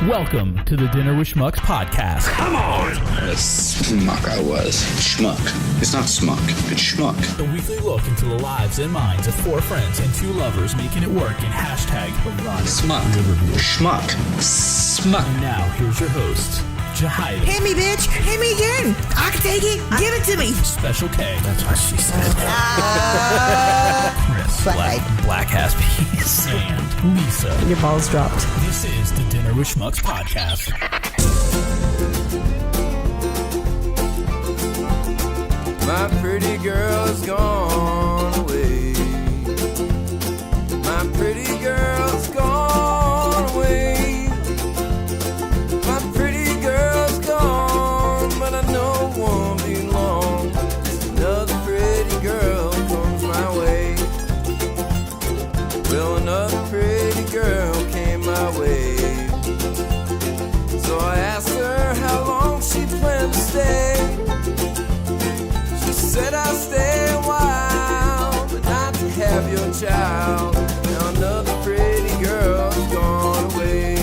Welcome to the Dinner with Schmucks Podcast. Come on! What a schmuck I was. Schmuck. It's not smuck, it's schmuck. A weekly look into the lives and minds of four friends and two lovers making it work in hashtag erotic Smuck. Riverview. Schmuck. Smuck. And now, here's your host, Jahida. Hit me, bitch. Hit me again. I can take it. Give it to me. Special K. That's what she said. Chris. Black ass piece. And Lisa. Your balls dropped. This is the Dinner with Schmucks Podcast. My pretty girl's gone away. My pretty girl's gone away. My pretty girl's gone, but I know it won't be long. Another pretty girl comes my way. Well, another pretty girl came my way. So I asked her how long she planned to stay. Said I'll stay a while, but not to have your child. Now another pretty girl's gone away.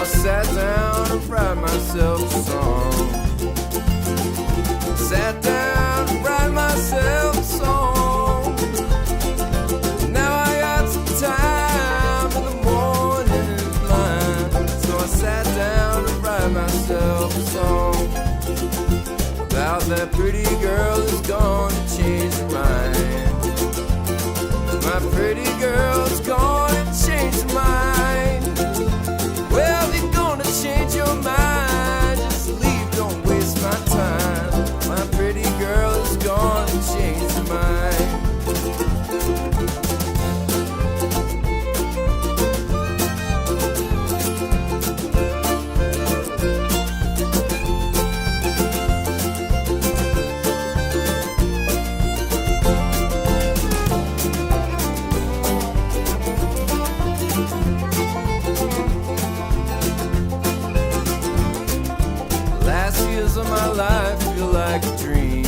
Sat down and write myself a song. Sat down and write myself a song. Now I got some time and the morning is mine. So I sat down and write myself a song about that pretty girl who's gone to change her mind. My pretty girl's gone and changed her mind. Well, they're gonna change your mind. Just leave, don't waste my time. My pretty girl is gone and changed her mind. Of my life feel like a dream.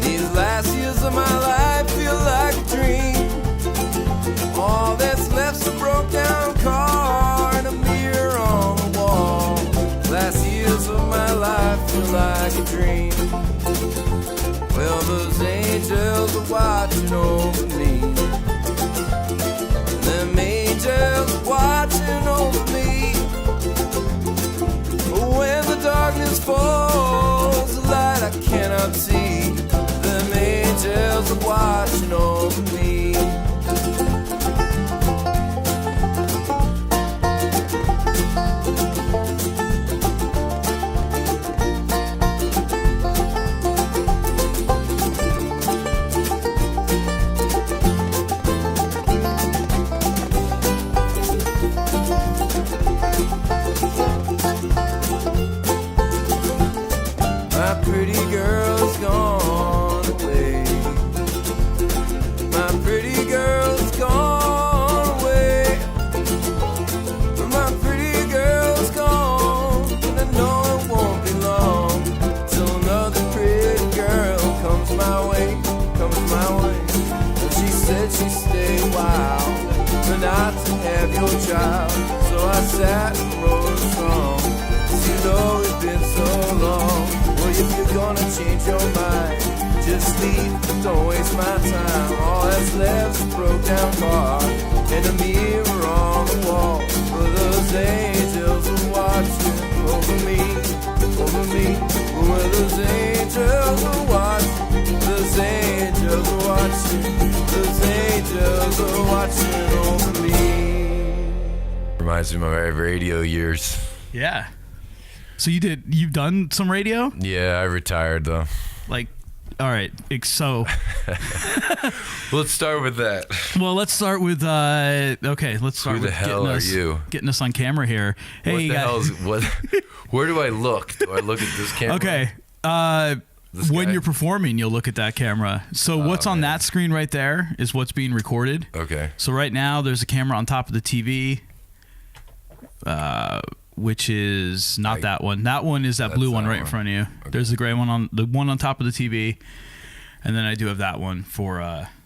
These last years of my life feel like a dream. All that's left's a broke down car and a mirror on the wall. Last years of my life feel like a dream. Well, those angels are watching over me. Them angels are watching over me. When the darkness falls, the light I cannot see. Them angels are watching over me. My pretty girl's gone away. My pretty girl's gone away. My pretty girl's gone, and I know it won't be long till another pretty girl comes my way, comes my way. And she said she'd stay a while, but not to have your child. So I sat and wrote a song. 'Cause you know it's been so long. Well, if you're gonna change your mind, just leave, don't waste my time. All that's left's a broke down car and a mirror on the wall. Well, those angels are watching over me, over me. Well, those angels are watching, those angels are watching, those angels are watching over me. Reminds me of my radio years. Yeah. So you've done some radio? Yeah, I retired though. Like, all right. So Let's start with that. Well, let's start with okay. Let's start Who the with hell are you? Getting us on camera here. Hey, what the hell is what? Where do I look? Do I look at this camera? Okay. when you're performing, you'll look at that camera. So what's on that screen right there is what's being recorded. Okay. So right now there's a camera on top of the TV, which is not that one. That one is that blue one right in front of you. Okay. There's the gray one on top of the TV, and then I do have that one for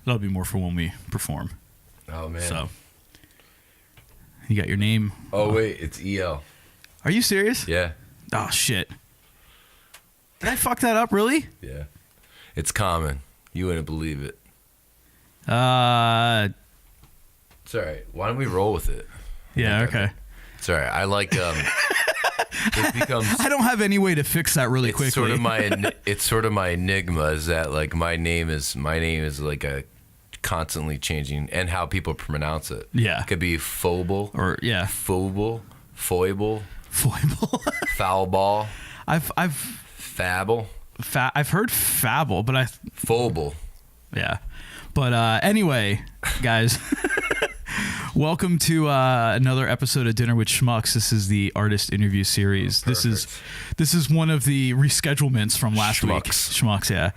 that'll be more for when we perform. Oh man. So you got your name. Oh wait, it's EL. Are you serious? Yeah. Oh shit. Did I fuck that up, really? Yeah. It's common. You wouldn't believe it. It's all right. Why don't we roll with it? Yeah, okay. It's all right. I like it becomes I don't have any way to fix that really quickly. It's sort of my enigma is that like my name is like a constantly changing and how people pronounce it. Yeah. It could be Faubel or Faubel, Foible, foul ball. I've Fabble. I've heard Fabble, but Faubel. Yeah. But anyway, guys, welcome to another episode of Dinner with Schmucks. This is the artist interview series. This is one of the reschedulements from last week. Schmucks, yeah.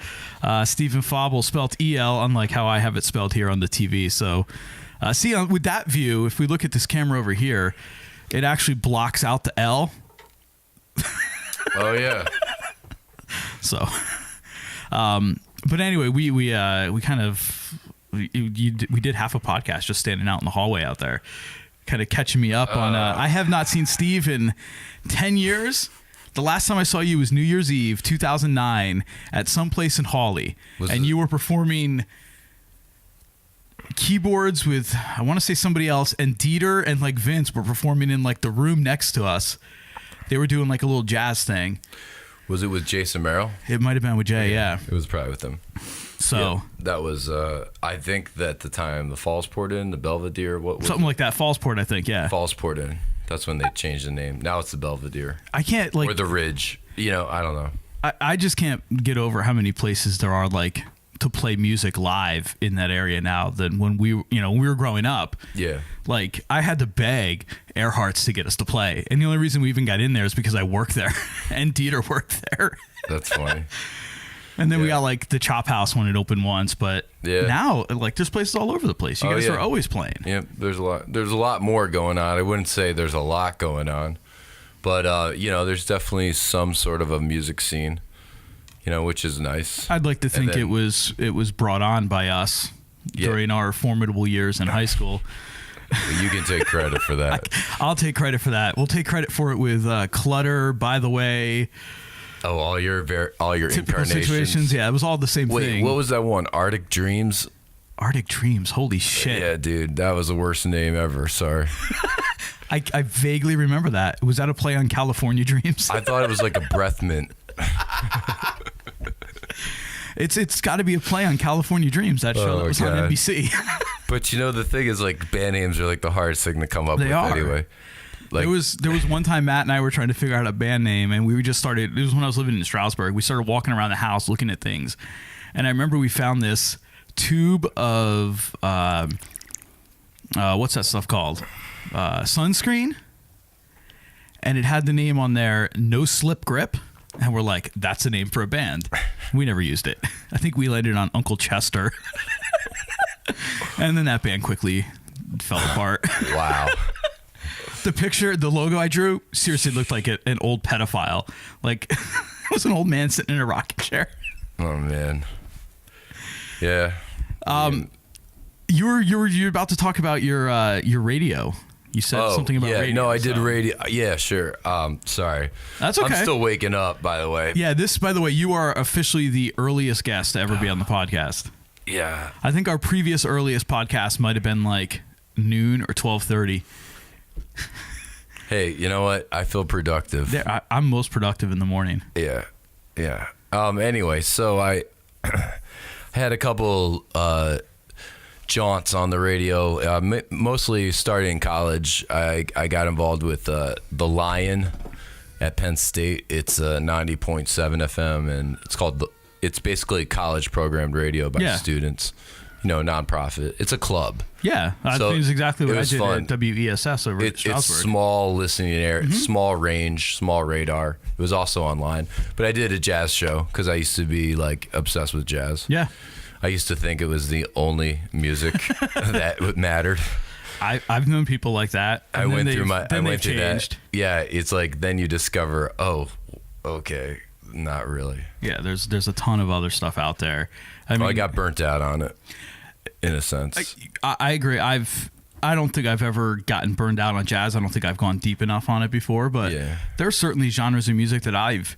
Stephen Faubel, spelled EL, unlike how I have it spelled here on the TV. So, see, with that view, if we look at this camera over here, it actually blocks out the L. Oh yeah. So, but anyway, we did half a podcast just standing out in the hallway out there, kind of catching me up on. I have not seen Steve in 10 years. The last time I saw you was New Year's Eve, 2009, at some place in Hawley, you were performing keyboards with, I want to say somebody else, and Dieter and like Vince were performing in like the room next to us. They were doing like a little jazz thing. Was it with Jason Merrill? It might have been with Jay, yeah. It was probably with him. So yeah, that was, I think that at the time the Fallsport Inn, the Belvedere, what was something like that. Fallsport, I think, yeah. Fallsport Inn. That's when they changed the name. Now it's the Belvedere. I can't like or the Ridge. You know, I don't know. I just can't get over how many places there are like to play music live in that area now than when we were growing up. Yeah. Like I had to beg Earhart's to get us to play. And the only reason we even got in there is because I worked there and Dieter worked there. That's funny. And then we got like the Chop House when it opened once, but now like there's places all over the place. You guys are always playing. Yeah, there's a lot more going on. I wouldn't say there's a lot going on, but there's definitely some sort of a music scene, which is nice. I'd like to think it was brought on by us during our formidable years in high school. You can take credit for that. I'll take credit for that. We'll take credit for it with Clutter, By the Way. Oh, all your typical incarnations. Situations. Yeah, it was all the same thing. Wait, what was that one? Arctic Dreams? Arctic Dreams. Holy shit. Yeah, dude, that was the worst name ever. Sorry. I vaguely remember that. Was that a play on California Dreams? I thought it was like a breath mint. It's got to be a play on California Dreams. That show that was on NBC. But the thing is, like, band names are like the hardest thing to come up with anyway. Like, there was one time Matt and I were trying to figure out a band name, and we just started. It was when I was living in Stroudsburg. We started walking around the house looking at things, and I remember we found this tube of what's that stuff called? Sunscreen, and it had the name on there, No Slip Grip, and we're like, that's a name for a band. We never used it. I think we landed on Uncle Chester, and then that band quickly fell apart. Wow. The logo I drew, seriously looked like an old pedophile. Like, it was an old man sitting in a rocking chair. Oh, man. Yeah. You were about to talk about your radio. You said something about radio. No, I did radio. Yeah, sure. Sorry. That's okay. I'm still waking up, by the way. Yeah, by the way, you are officially the earliest guest to ever be on the podcast. Yeah. I think our previous earliest podcast might have been like noon or 12:30. Hey, you know what? I feel productive. I'm most productive in the morning. Yeah. Yeah. Anyway, so I had a couple jaunts on the radio, mostly starting in college. I got involved with The Lion at Penn State. It's 90.7 FM, and it's basically college programmed radio by students. nonprofit. It's a club. Yeah, I So think it's exactly what it I was did fun. at WESS over at It's Strasbourg. small listening area, small range, small radar. It was also online, but I did a jazz show because I used to be like obsessed with jazz. Yeah. I used to think it was the only music that mattered. I've known people like that. I and then went they've- through my. then I went they've through changed. that. Yeah, it's like then you discover, oh, okay, not really. Yeah, there's a ton of other stuff out there. I mean, I got burnt out on it, in a sense. I agree. I don't think I've ever gotten burned out on jazz. I don't think I've gone deep enough on it before. But Yeah. there's certainly genres of music that I've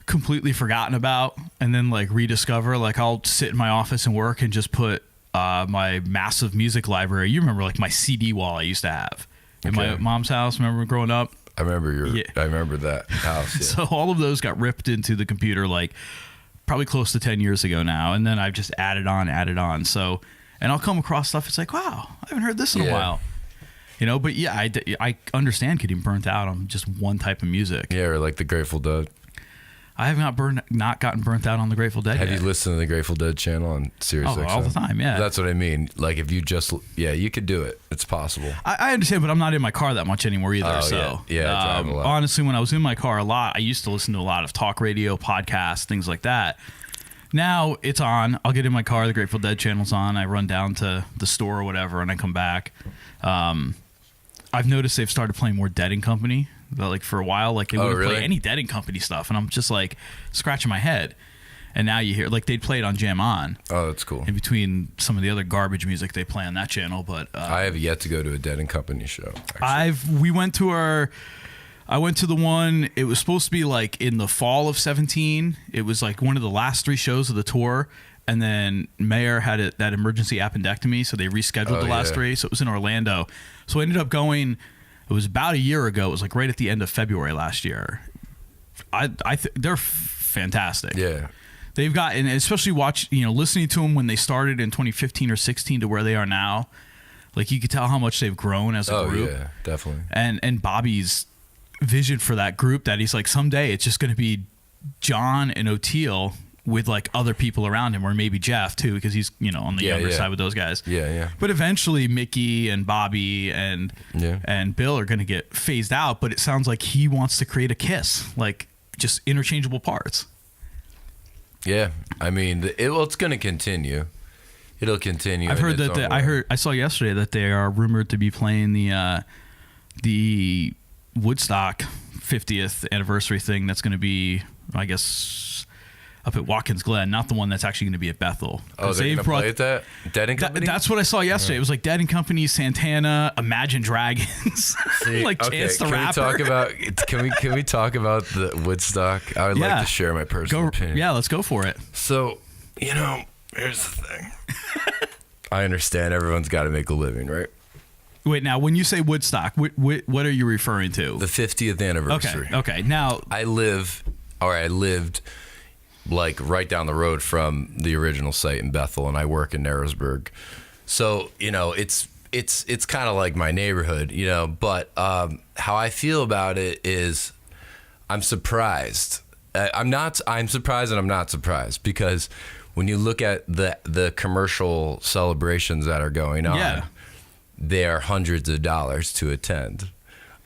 completely forgotten about and then like rediscover. Like I'll sit in my office and work and just put my massive music library. You remember like my CD wall I used to have in my Okay. mom's house. Remember growing up? I remember Yeah. I remember that house. Yeah. So all of those got ripped into the computer like probably close to 10 years ago now. And then I've just added on. So, and I'll come across stuff. It's like, wow, I haven't heard this in a Yeah. while. But yeah, I understand getting burnt out on just one type of music. Yeah, or like the Grateful Dead. I have not gotten burnt out on the Grateful Dead Have yet. you listened to the Grateful Dead channel on Sirius XM? all the time, yeah. That's what I mean. Like if you just, you could do it. It's possible. I understand, but I'm not in my car that much anymore either. Oh, so yeah, I drive a lot. honestly, when I was in my car a lot, I used to listen to a lot of talk radio, podcasts, things like that. Now it's on. I'll get in my car. The Grateful Dead channel's on. I run down to the store or whatever, and I come back. I've noticed they've started playing more Dead and Company. Like for a while, like they wouldn't really? play any Dead and Company stuff, and I'm just like scratching my head. And now you hear like they'd play it on Jam On Oh, that's cool. in between some of the other garbage music they play on that channel. But I have yet to go to a Dead and Company show. Actually. I went to the one, it was supposed to be like in the fall of 17. It was like one of the last 3 shows of the tour. And then Mayer had that emergency appendectomy, so they rescheduled the last 3. So it was in Orlando. So I ended up going, it was about a year ago. It was like right at the end of February last year. They're fantastic. Yeah. They've gotten, especially listening to them when they started in 2015 or 16 to where they are now. Like you could tell how much they've grown as a group. Oh, yeah, definitely. And Bobby's vision for that group, that he's like, someday it's just going to be John and O'Teal with like other people around him, or maybe Jeff too, because he's on the younger side with those guys. Yeah. But eventually Mickey and Bobby and Bill are going to get phased out. But it sounds like he wants to create a Kiss, like just interchangeable parts. Yeah, I mean, it's going to continue. It'll continue. I've heard that I saw yesterday that they are rumored to be playing the Woodstock 50th anniversary thing. That's going to be, I guess, up at Watkins Glen, not the one that's actually going to be at Bethel. Oh, they're going to play at that? Dead and Company? That's what I saw yesterday. It was like Dead and Company, Santana, Imagine Dragons, like Chance the Rapper. Can we talk about the Woodstock? I would like to share my personal opinion. Yeah, let's go for it. So, here's the thing. I understand everyone's got to make a living, right? Wait, now when you say Woodstock, what are you referring to? The 50th anniversary. Okay. Now I lived like right down the road from the original site in Bethel, and I work in Narrowsburg. So, it's kind of like my neighborhood, but how I feel about it is I'm surprised. I'm surprised and I'm not surprised, because when you look at the commercial celebrations that are going on, they are hundreds of dollars to attend.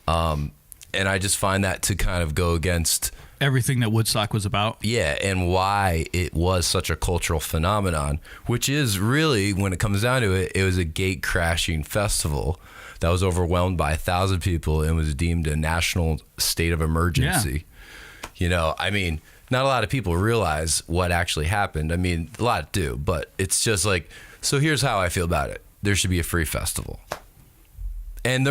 And I just find that to kind of go against everything that Woodstock was about. Yeah, and why it was such a cultural phenomenon, which is really, when it comes down to it, it was a gate-crashing festival that was overwhelmed by 1,000 people and was deemed a national state of emergency. I mean, not a lot of people realize what actually happened. I mean, a lot do, but it's just like, so here's how I feel about it. There should be a free festival. And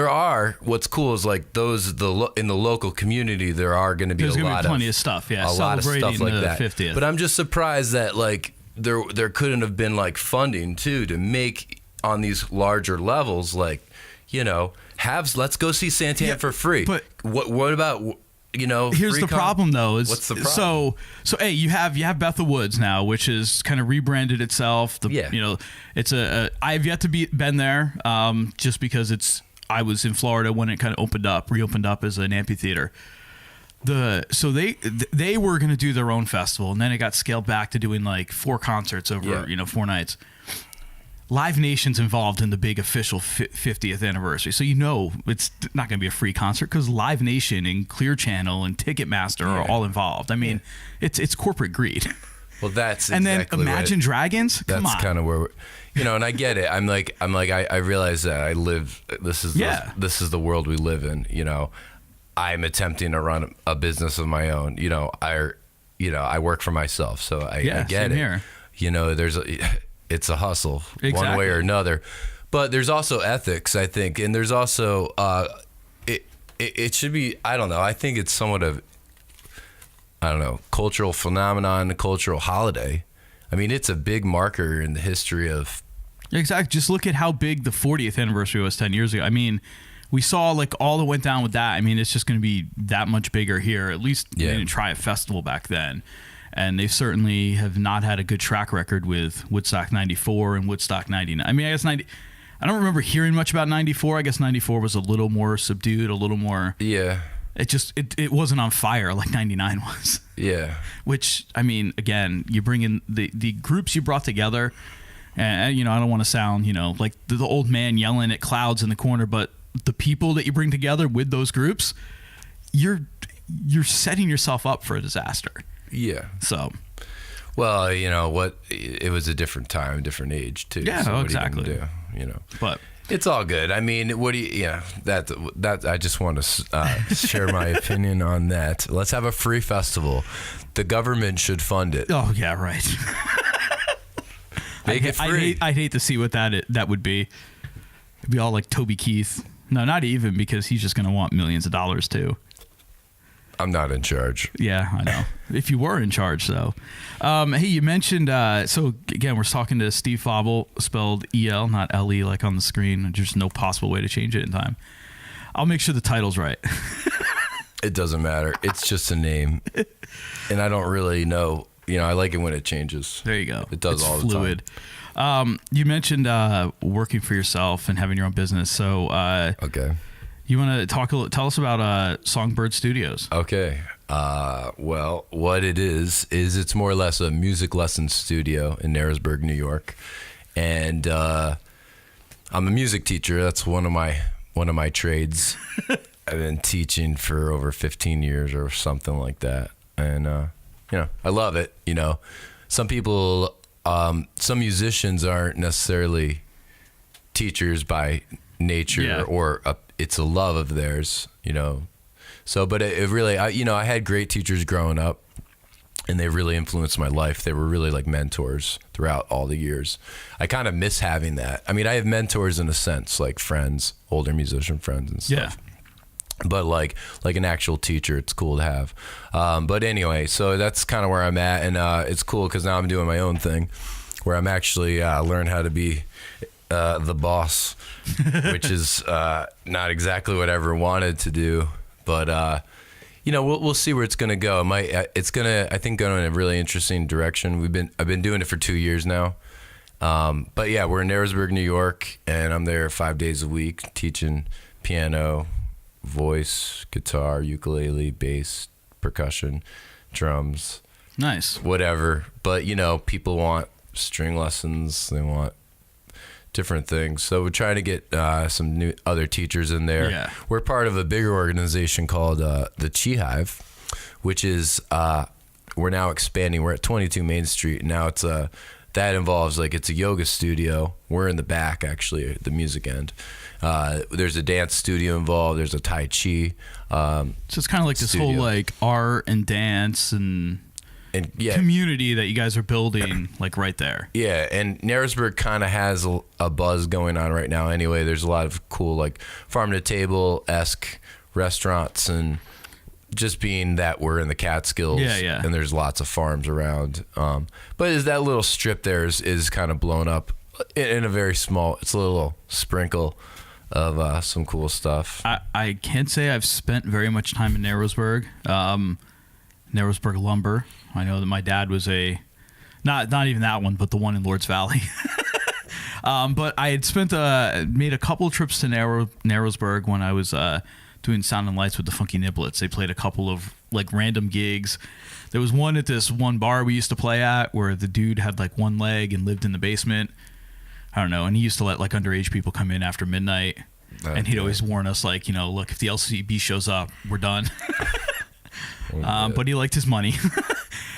what's cool is like in the local community, there are going to be plenty of stuff, a lot of stuff like that. 50th. But I'm just surprised that like there couldn't have been like funding too to make on these larger levels, like let's go see Santana for free. But what about here's the problem though is what's the problem? So hey, you have Bethel Woods now, which is kind of rebranded itself. It's I've yet to been there, just because I was in Florida when it kind of reopened up as an amphitheater. So they were going to do their own festival, and then it got scaled back to doing like 4 concerts over 4 nights. Live Nation's involved in the big official 50th anniversary. So it's not going to be a free concert because Live Nation and Clear Channel and Ticketmaster are all involved. I mean, it's corporate greed. Well, that's and exactly then Imagine Dragons. Come on. That's kind of where and I get it. I realize that I live. This is the world we live in. I'm attempting to run a business of my own. I work for myself, so I get it. Here. It's a hustle one way or another, but there's also ethics, I think, and there's also it should be. I don't know. I think it's somewhat of cultural phenomenon, a cultural holiday. I mean, it's a big marker in the history of. Exactly. Just look at how big the 40th anniversary was 10 years ago. I mean, we saw all that went down with that. I mean, it's just going to be that much bigger here. At least they didn't try a festival back then. And they certainly have not had a good track record with Woodstock 94 and Woodstock 99. I mean, I guess I don't remember hearing much about 94. I guess 94 was a little more subdued, a little more. Yeah. It wasn't on fire like 99 was. Yeah. Which, I mean, again, you bring in the groups you brought together. And, I don't want to sound, like the old man yelling at clouds in the corner, but the people that you bring together with those groups, you're setting yourself up for a disaster. Yeah. So, well, what? It was a different time, different age too. Yeah, so exactly. But it's all good. I mean, what do you? Yeah, that I just want to share my opinion on that. Let's have a free festival. The government should fund it. Oh yeah, right. Make it free. I'd hate to see what that would be. It'd be all like Toby Keith. No, not even, because he's just going to want millions of dollars too. I'm not in charge. Yeah, I know. If you were in charge, though. Hey, you mentioned, so again, we're talking to Steve Faubel, spelled E-L, not L-E like on the screen. There's no possible way to change it in time. I'll make sure the title's right. It doesn't matter. It's just a name. And I don't really know. I like it when it changes. There you go. It does all fluid. the time. You mentioned working for yourself and having your own business. So, okay. You want to tell us about Songbird Studios? Okay. Well, what it is it's more or less a music lesson studio in Narrowsburg, New York, and I'm a music teacher. That's one of my trades. I've been teaching for over 15 years or something like that, and I love it. Some people, some musicians aren't necessarily teachers by nature, or it's a love of theirs, So, but it really, I had great teachers growing up, and they really influenced my life. They were really like mentors throughout all the years. I kind of miss having that. I mean, I have mentors in a sense, like friends, older musician friends and stuff. Yeah. But like an actual teacher, it's cool to have. But anyway, so that's kind of where I'm at, and it's cool because now I'm doing my own thing, where I'm actually learn how to be the boss, which is not exactly what I ever wanted to do, but we'll see where it's gonna go. It's gonna, I think, go in a really interesting direction. I've been doing it for 2 years now, but yeah, we're in Narrowsburg, New York, and I'm there 5 days a week teaching piano, voice, guitar, ukulele, bass, percussion, drums. Nice. Whatever, but people want string lessons. They want different things, so we're trying to get some new other teachers in there. Yeah. We're part of a bigger organization called the Chi Hive, which is we're now expanding. We're at 22 Main Street now. It's that involves it's a yoga studio. We're in the back, actually, at the music end. There's a dance studio involved. There's a Tai Chi. So it's kind of like studio. This whole art and dance and community that you guys are building right there. Yeah, and Narrowsburg kind of has a buzz going on right now anyway. There's a lot of cool farm to table-esque restaurants, and just being that we're in the Catskills, and there's lots of farms around. But is that little strip there is kind of blown up in a very small, it's a little sprinkle of some cool stuff. I can't say I've spent very much time in Narrowsburg. Narrowsburg Lumber. I know that my dad was not even that one, but the one in Lords Valley. But I had made a couple trips to Narrowsburg when I was doing Sound and Lights with the Funky Niblets. They played a couple of random gigs. There was one at this one bar we used to play at where the dude had one leg and lived in the basement. I don't know. And he used to let like underage people come in after midnight. And he'd always warn us, like, look, if the LCB shows up, we're done. But he liked his money.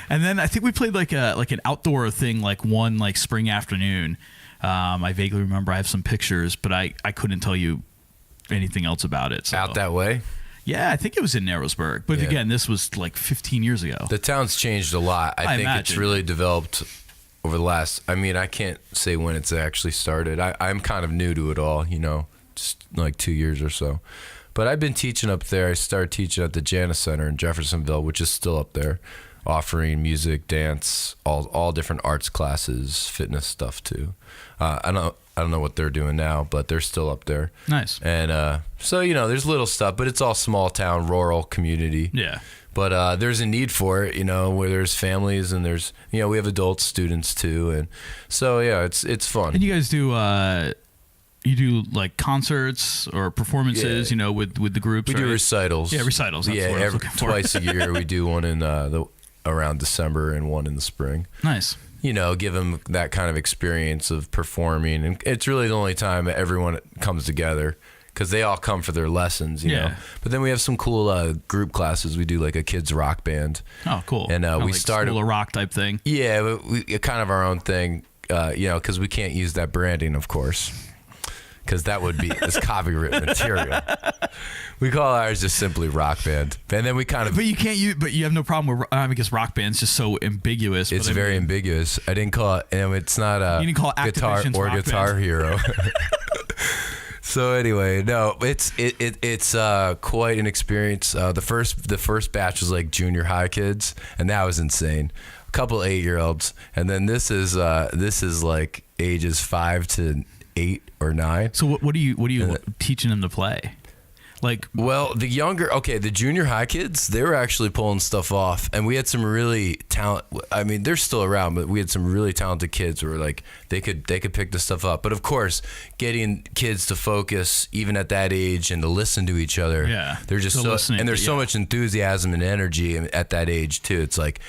And then I think we played like an outdoor thing, like one like spring afternoon. I vaguely remember. I have some pictures, but I couldn't tell you anything else about it. So. Out that way? Yeah, I think it was in Narrowsburg. But again, this was like 15 years ago. The town's changed a lot. I think imagine. It's really developed over the last, I can't say when it's actually started. I'm kind of new to it all, just like 2 years or so. But I've been teaching up there. I started teaching at the Janus Center in Jeffersonville, which is still up there, offering music, dance, all different arts classes, fitness stuff too. I don't know what they're doing now, but they're still up there. Nice. And so, there's little stuff, but it's all small town, rural community. Yeah. But there's a need for it, where there's families and there's, we have adult students too. And so, yeah, it's fun. And you guys do, you do like concerts or performances, with the groups, We do recitals. Yeah, recitals. That's what I was looking for. Twice a year. We do one in around December and one in the spring. Nice. Give them that kind of experience of performing. And it's really the only time that everyone comes together because they all come for their lessons, know. But then we have some cool group classes. We do like a kids rock band. Oh, cool. And we like started School of Rock type thing. Yeah, but we kind of our own thing, because we can't use that branding, of course. Because that would be this copyright material. We call ours just simply rock band, and then we kind of. But you can't use. But you have no problem with because rock band's just so ambiguous. It's very ambiguous. I didn't call it. It's not you didn't call it guitar Activision's or rock Guitar band. Hero. So anyway, no, it's quite an experience. The first batch was like junior high kids, and that was insane. A couple 8-year-olds, and then this is like ages 5 to 8 or 9. So what are you teaching them to play? Like, well, the junior high kids, they were actually pulling stuff off, and we had some really they're still around, but we had some really talented kids who were like they could pick this stuff up. But of course, getting kids to focus even at that age and to listen to each other, they're just there's so much enthusiasm and energy at that age too. It's like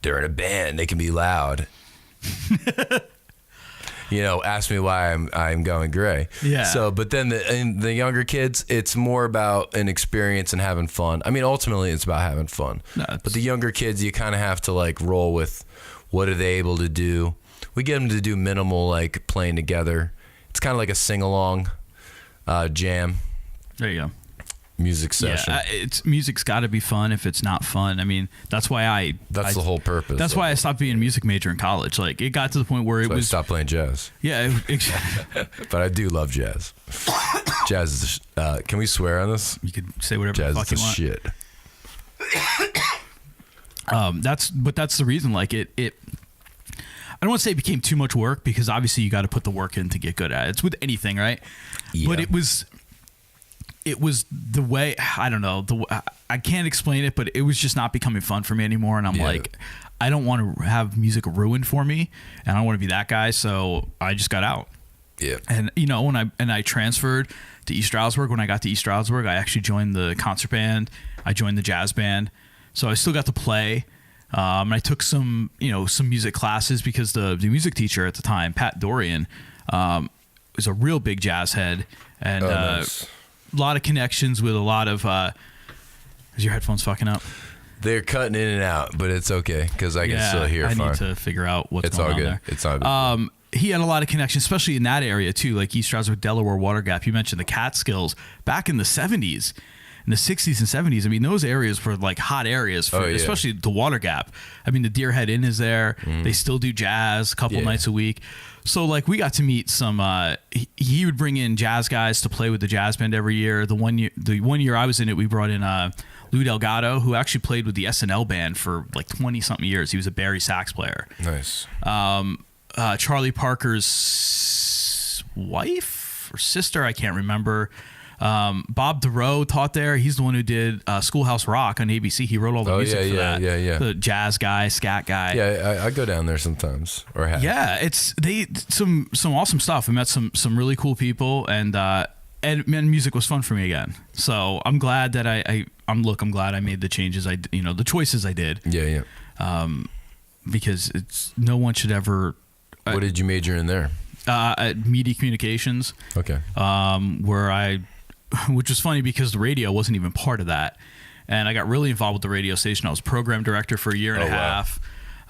they're in a band, they can be loud. Ask me why I'm going gray. Yeah. So, but then the younger kids, it's more about an experience and having fun. Ultimately, it's about having fun. But the younger kids, you kind of have to like roll with what are they able to do. We get them to do minimal like playing together. It's kind of like a sing along jam. There you go. Music session. Yeah, music's got to be fun. If it's not fun, that's why That's the whole purpose. That's why I stopped being a music major in college. Like it got to the point where I stopped playing jazz. Yeah, but I do love jazz. Jazz is. Can we swear on this? You could say whatever jazz the fuck you want. Shit. That's the reason. Like it. I don't want to say it became too much work because obviously you got to put the work in to get good at it. It's with anything, right? Yeah. But it was the way, I don't know, I can't explain it, but it was just not becoming fun for me anymore. And I'm like, I don't want to have music ruined for me, and I don't want to be that guy. So I just got out. Yeah. And when I transferred to East Stroudsburg, when I got to East Stroudsburg, I actually joined the concert band. I joined the jazz band. So I still got to play. And I took some music classes because the music teacher at the time, Pat Dorian, was a real big jazz head. And, nice. A lot of connections with a lot of is your headphones fucking up? They're cutting in and out, but it's okay because I can still hear fine. I need to figure out what's going on there. It's all good. He had a lot of connections, especially in that area too, like East Stroudsburg, Delaware, Water Gap. You mentioned the Catskills back in the 70s. In the 60s and 70s, those areas were like hot areas for, especially the Water Gap. The Deerhead Inn is there. They still do jazz a couple nights a week. So like we got to meet some. He would bring in jazz guys to play with the jazz band every year. The one year I was in it, we brought in Lou Delgado, who actually played with the SNL band for like 20 something years. He was a bari sax player. Nice. Charlie Parker's wife or sister, I can't remember. Bob DeRoe taught there. He's the one who did Schoolhouse Rock on ABC. He wrote all the music for that. Yeah. The jazz guy, scat guy. Yeah, I go down there sometimes. Or have. Yeah, it's some awesome stuff. I met some really cool people, and music was fun for me again. So I'm glad that I'm glad I made the changes. The choices I did. Yeah. Because no one should ever. What did you major in there? at Media Communications. Okay. Which was funny because the radio wasn't even part of that. And I got really involved with the radio station. I was program director for a year and a half.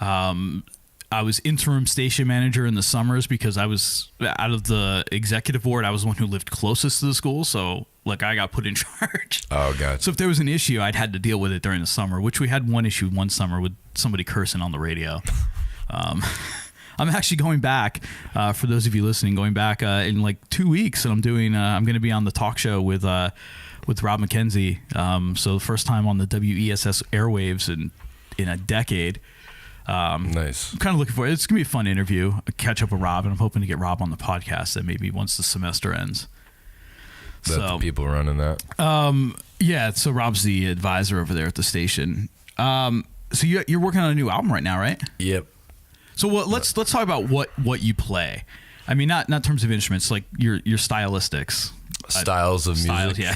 I was interim station manager in the summers because I was out of the executive board. I was the one who lived closest to the school. So like I got put in charge. Oh, God. So if there was an issue, I'd had to deal with it during the summer, which we had one issue one summer with somebody cursing on the radio. I'm actually going back, for those of you listening, going back in like 2 weeks, and I'm going to be on the talk show with Rob McKenzie. So the first time on the WESS airwaves in a decade. Nice. I'm kind of looking for it. It's going to be a fun interview. I catch up with Rob, and I'm hoping to get Rob on the podcast that maybe once the semester ends. That's the people running that. Yeah, so Rob's the advisor over there at the station. So you're working on a new album right now, right? Yep. So let's talk about what you play. I mean, not in terms of instruments, like your stylistics. Styles of music. Yeah.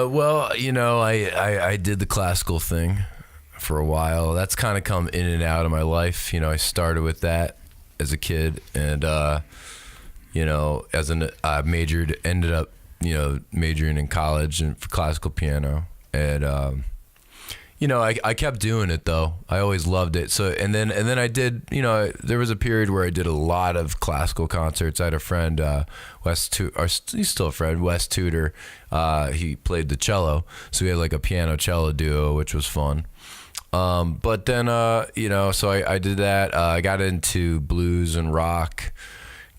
Well, I did the classical thing for a while. That's kind of come in and out of my life. I started with that as a kid, and I ended up majoring in college and for classical piano, and I kept doing it though. I always loved it. So and then I did. There was a period where I did a lot of classical concerts. I had a friend, he's still a friend, Wes Tudor. He played the cello, so we had like a piano cello duo, which was fun. But then so I did that. I got into blues and rock.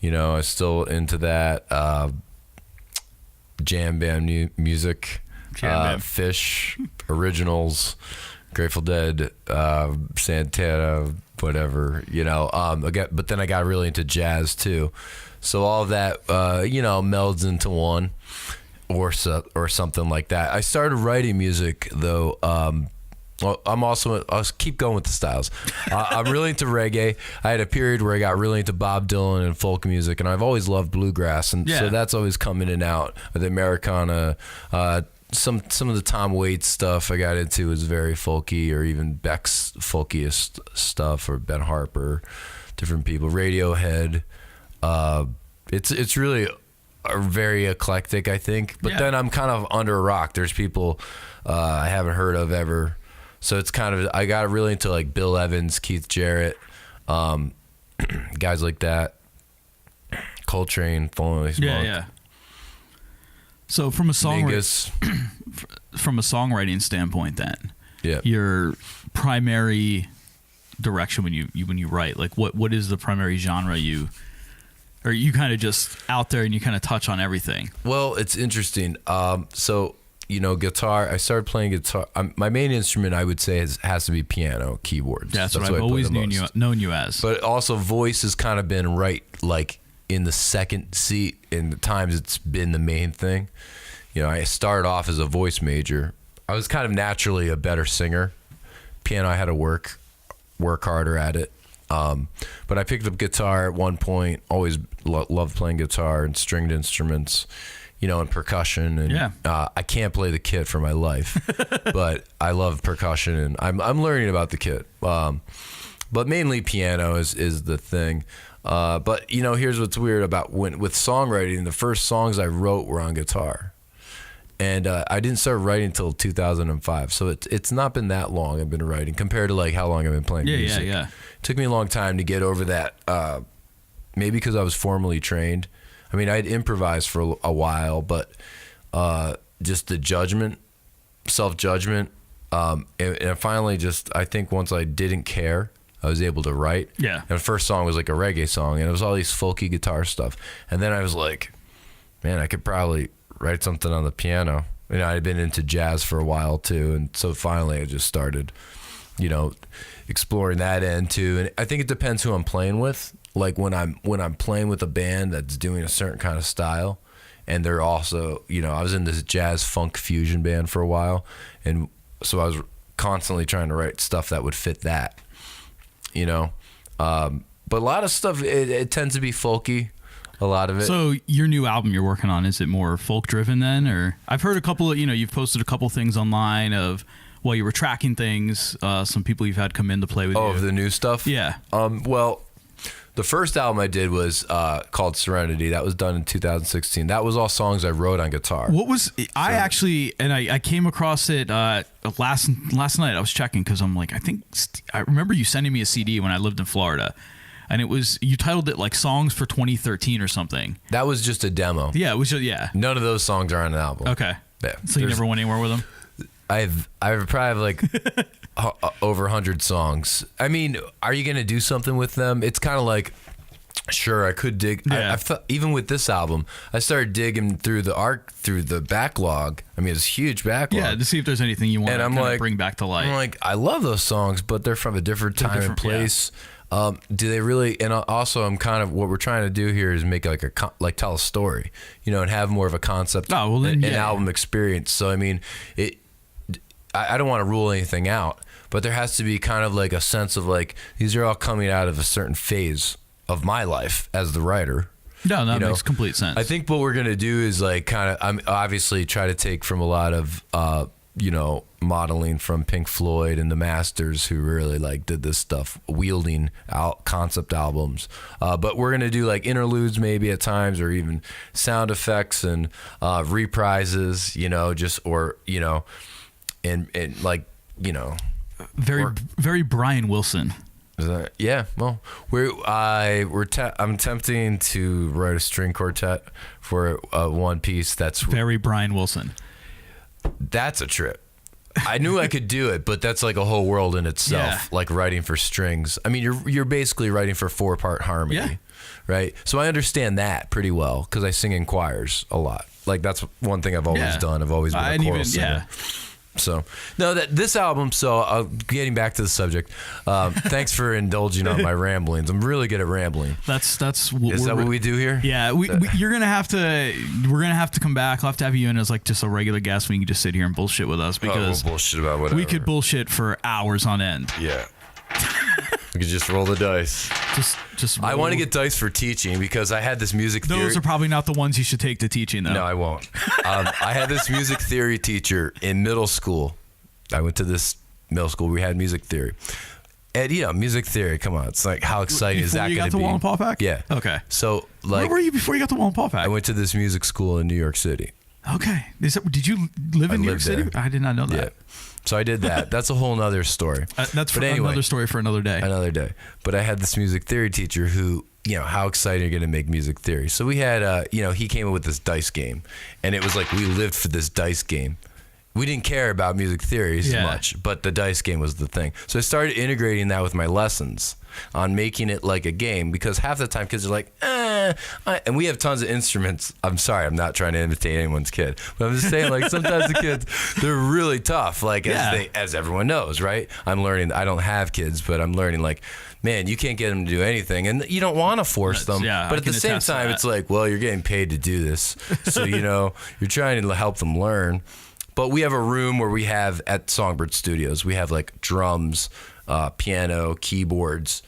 I was still into that jam band music. Fish, Originals, Grateful Dead, Santana, whatever, but then I got really into jazz too. So all of that, melds into one or something like that. I started writing music though. I'll keep going with the styles. I'm really into reggae. I had a period where I got really into Bob Dylan and folk music, and I've always loved bluegrass, and so that's always come in and out. The Americana, some of the Tom Waits stuff I got into was very folky, or even Beck's folkiest stuff, or Ben Harper, different people, Radiohead. It's really very eclectic, I think. But then I'm kind of under a rock. There's people I haven't heard of ever. So it's kind of, I got really into like Bill Evans, Keith Jarrett, guys like that. Coltrane, Fallen Ice Monk. Yeah. So from a songwriting standpoint, then, your primary direction when you write, like what is the primary genre or you kind of just out there and you kind of touch on everything? Well, it's interesting. Guitar. I started playing guitar. My main instrument, I would say, has to be piano, keyboards. That's what I've always known you as. But also, voice has kind of been right, like in the second seat. In the times it's been the main thing. I started off as a voice major. I was kind of naturally a better singer. Piano, I had to work harder at it. But I picked up guitar at one point. Always loved playing guitar and stringed instruments. And percussion, and I can't play the kit for my life, but I love percussion, and I'm learning about the kit. But mainly piano is the thing. But here's what's weird about with songwriting. The first songs I wrote were on guitar, and I didn't start writing until 2005. So it's not been that long I've been writing compared to like how long I've been playing music. It took me a long time to get over that. Maybe because I was formally trained. I mean, I'd improvised for a while, but just the self-judgment, and finally I think once I didn't care, I was able to write. Yeah. And the first song was like a reggae song, and it was all these folky guitar stuff. And then I was like, man, I could probably write something on the piano. I'd been into jazz for a while too, and so finally I just started, exploring that end too. And I think it depends who I'm playing with. Like when I'm playing with a band that's doing a certain kind of style, and they're also, I was in this jazz funk fusion band for a while, and so I was constantly trying to write stuff that would fit that, but a lot of stuff it tends to be folky, a lot of it. So your new album you're working on, is it more folk driven then, or I've heard a couple of, you've posted a couple things online of while you were tracking things, some people you've had come in to play with you. Of the new stuff? Yeah. Well, The first album I did was called Serenity. That was done in 2016. That was all songs I wrote on guitar. What was I actually, and I came across it last night. I was checking because I'm like, I remember you sending me a CD when I lived in Florida, and it was, you titled it like Songs for 2013 or something. That was just a demo. Yeah, it was just, yeah. None of those songs are on an album. Okay. Yeah. So you never went anywhere with them? I probably have like over 100 songs. I mean, are you going to do something with them? It's kind of like, sure, I could dig. Yeah. I felt, even with this album, I started digging through the backlog. I mean, it's a huge backlog. Yeah, to see if there's anything you want And to I'm kind like, of bring back to life. I'm like, I love those songs, but they're from a different time and place. Yeah. Do they really? And also, I'm kind of, what we're trying to do here is make like tell a story, and have more of a concept, an album experience. So I mean, I don't want to rule anything out, but there has to be kind of like a sense of like, these are all coming out of a certain phase of my life as the writer. No, that makes complete sense. I think what we're going to do is like kind of, I'm obviously try to take from a lot of, modeling from Pink Floyd and the Masters, who really like did this stuff, wielding out concept albums. But we're going to do like interludes maybe at times, or even sound effects and reprises, and like, very Brian Wilson. Yeah, well, I'm attempting to write a string quartet for one piece. That's very Brian Wilson. That's a trip. I knew I could do it, but that's like a whole world in itself. Yeah. Like writing for strings. I mean, you're basically writing for 4-part harmony, right? So I understand that pretty well because I sing in choirs a lot. Like that's one thing I've always done. I've always been a choral singer. So no, this album. So getting back to the subject. Thanks for indulging on my ramblings. I'm really good at rambling. That's Is that what we do here? Yeah, you're gonna have to. We're gonna have to come back. I'll have to have you in as like just a regular guest. We can just sit here and bullshit with us because we'll bullshit about whatever. We could bullshit for hours on end. Yeah. We could just roll the dice. Just. I want to get dice for teaching because I had this music theory. Those are probably not the ones you should take to teaching, though. No, I won't. I had this music theory teacher in middle school. I went to this middle school. We had music theory. And, music theory, come on. It's like, how exciting is that going to be? Before you got to Wallenpaw Pack? Yeah. Okay. So, like. Where were you before you got to Wallenpaw Pack? I went to this music school in New York City. Okay. Did you live in New York City? I did not know that. Yeah. So I did that. That's a whole nother story. That's for another story for another day. Another day. But I had this music theory teacher who, how exciting you're going to make music theory. So we had, he came up with this dice game. And it was like we lived for this dice game. We didn't care about music theories much, but the dice game was the thing. So I started integrating that with my lessons on making it like a game, because half the time kids are like, and we have tons of instruments. I'm sorry, I'm not trying to imitate anyone's kid, but I'm just saying, like, sometimes the kids, they're really tough, like as everyone knows, right? I'm learning, I don't have kids, but I'm learning, like, man, you can't get them to do anything, and you don't want to force them. Yeah, but at the same time, it's like, well, you're getting paid to do this, so you're trying to help them learn. But we have a room where we have, at Songbird Studios, we have like drums, piano, keyboards,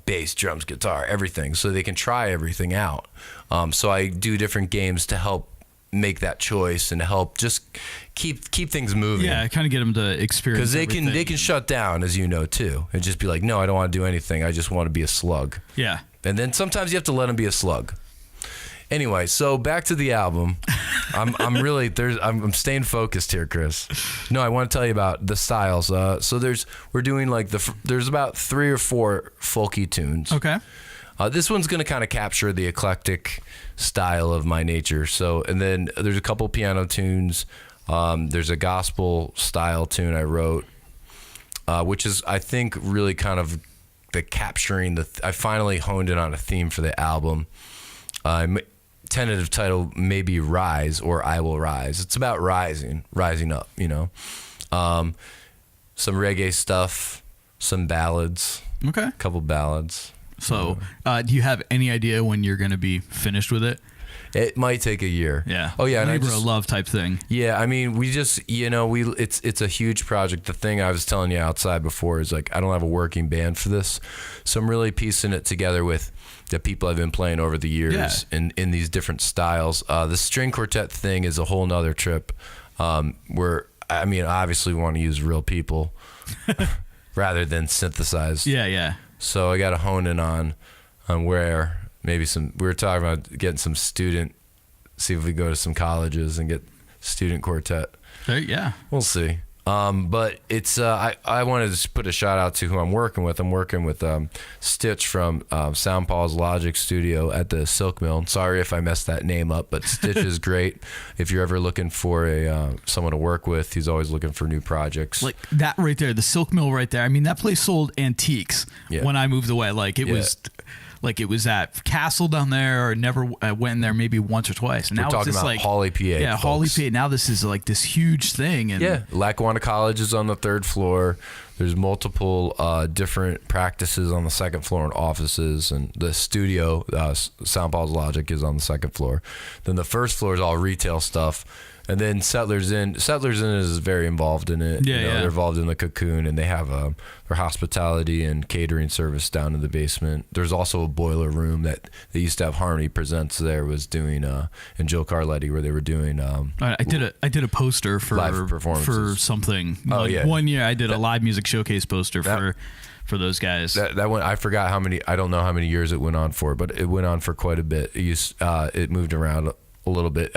bass, drums, guitar, everything, so they can try everything out. So I do different games to help make that choice and help just keep things moving. Yeah, kind of get them to experience. Because they can shut down, as you know, too, and just be like, no, I don't want to do anything. I just want to be a slug. Yeah. And then sometimes you have to let them be a slug. Anyway, so back to the album. I'm staying focused here, Chris. No, I want to tell you about the styles. So we're doing like there's about 3 or 4 folky tunes. Okay. This one's going to kind of capture the eclectic style of my nature. So, and then there's a couple piano tunes. There's a gospel style tune I wrote, which is, I think, really kind of the capturing I finally honed in on a theme for the album. Tentative title maybe Rise or I Will Rise. It's about rising up, some reggae stuff, some ballads. Okay. A couple ballads. So do you have any idea when you're going to be finished with it? It might take a year. Yeah. Oh yeah. Labor of love type thing. Yeah. I mean, we just, it's a huge project. The thing I was telling you outside before is like, I don't have a working band for this. So I'm really piecing it together with the people I've been playing over the years in these different styles. The string quartet thing is a whole nother trip, where, I mean, obviously we want to use real people rather than synthesize. Yeah, yeah. So I got to hone in on on where maybe we were talking about getting some see if we go to some colleges and get student quartet. Yeah. We'll see. But it's I wanted to just put a shout out to who I'm working with. I'm working with Stitch from Sound Paul's Logic Studio at the Silk Mill. Sorry if I messed that name up, but Stitch is great. If you're ever looking for someone to work with, he's always looking for new projects. Like that right there, the Silk Mill right there. I mean, that place sold antiques when I moved away. Like it was. Like it was that castle down there, or never went in there maybe once or twice. And We're now talking it's just about like Hawley, PA. Yeah, folks. Hawley, PA. Now this is like this huge thing. And Lackawanna College is on the 3rd floor. There's multiple different practices on the 2nd floor and offices, and the studio, Sound Paul's Logic, is on the 2nd floor. Then the 1st floor is all retail stuff. And then Settlers Inn is very involved in it. They're involved in the Cocoon, and they have their hospitality and catering service down in the basement. There's also a boiler room that they used to have Harmony Presents there was doing, and Joe Carletti, where they were doing. I did a poster for live performances for something. Oh, yeah. One year I did a live music showcase poster for those guys. That one, I forgot how many. I don't know how many years it went on for, but it went on for quite a bit. It moved around a little bit.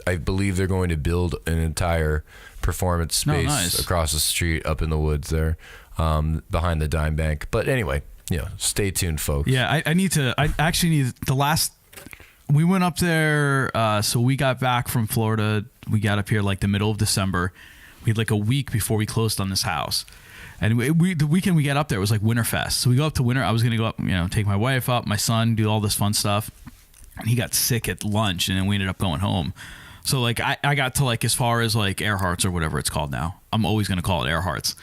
I believe they're going to build an entire performance space across the street up in the woods there, behind the Dime Bank. But anyway, stay tuned, folks. Yeah, I actually need we went up there, so we got back from Florida. We got up here like the middle of December. We had like a week before we closed on this house. And the weekend we got up there, it was like Winterfest. So we go up to I was going to go up, take my wife up, my son, do all this fun stuff. And he got sick at lunch, and then we ended up going home. So like I got to like as far as like Earhart's or whatever it's called now. I'm always going to call it Earhart's.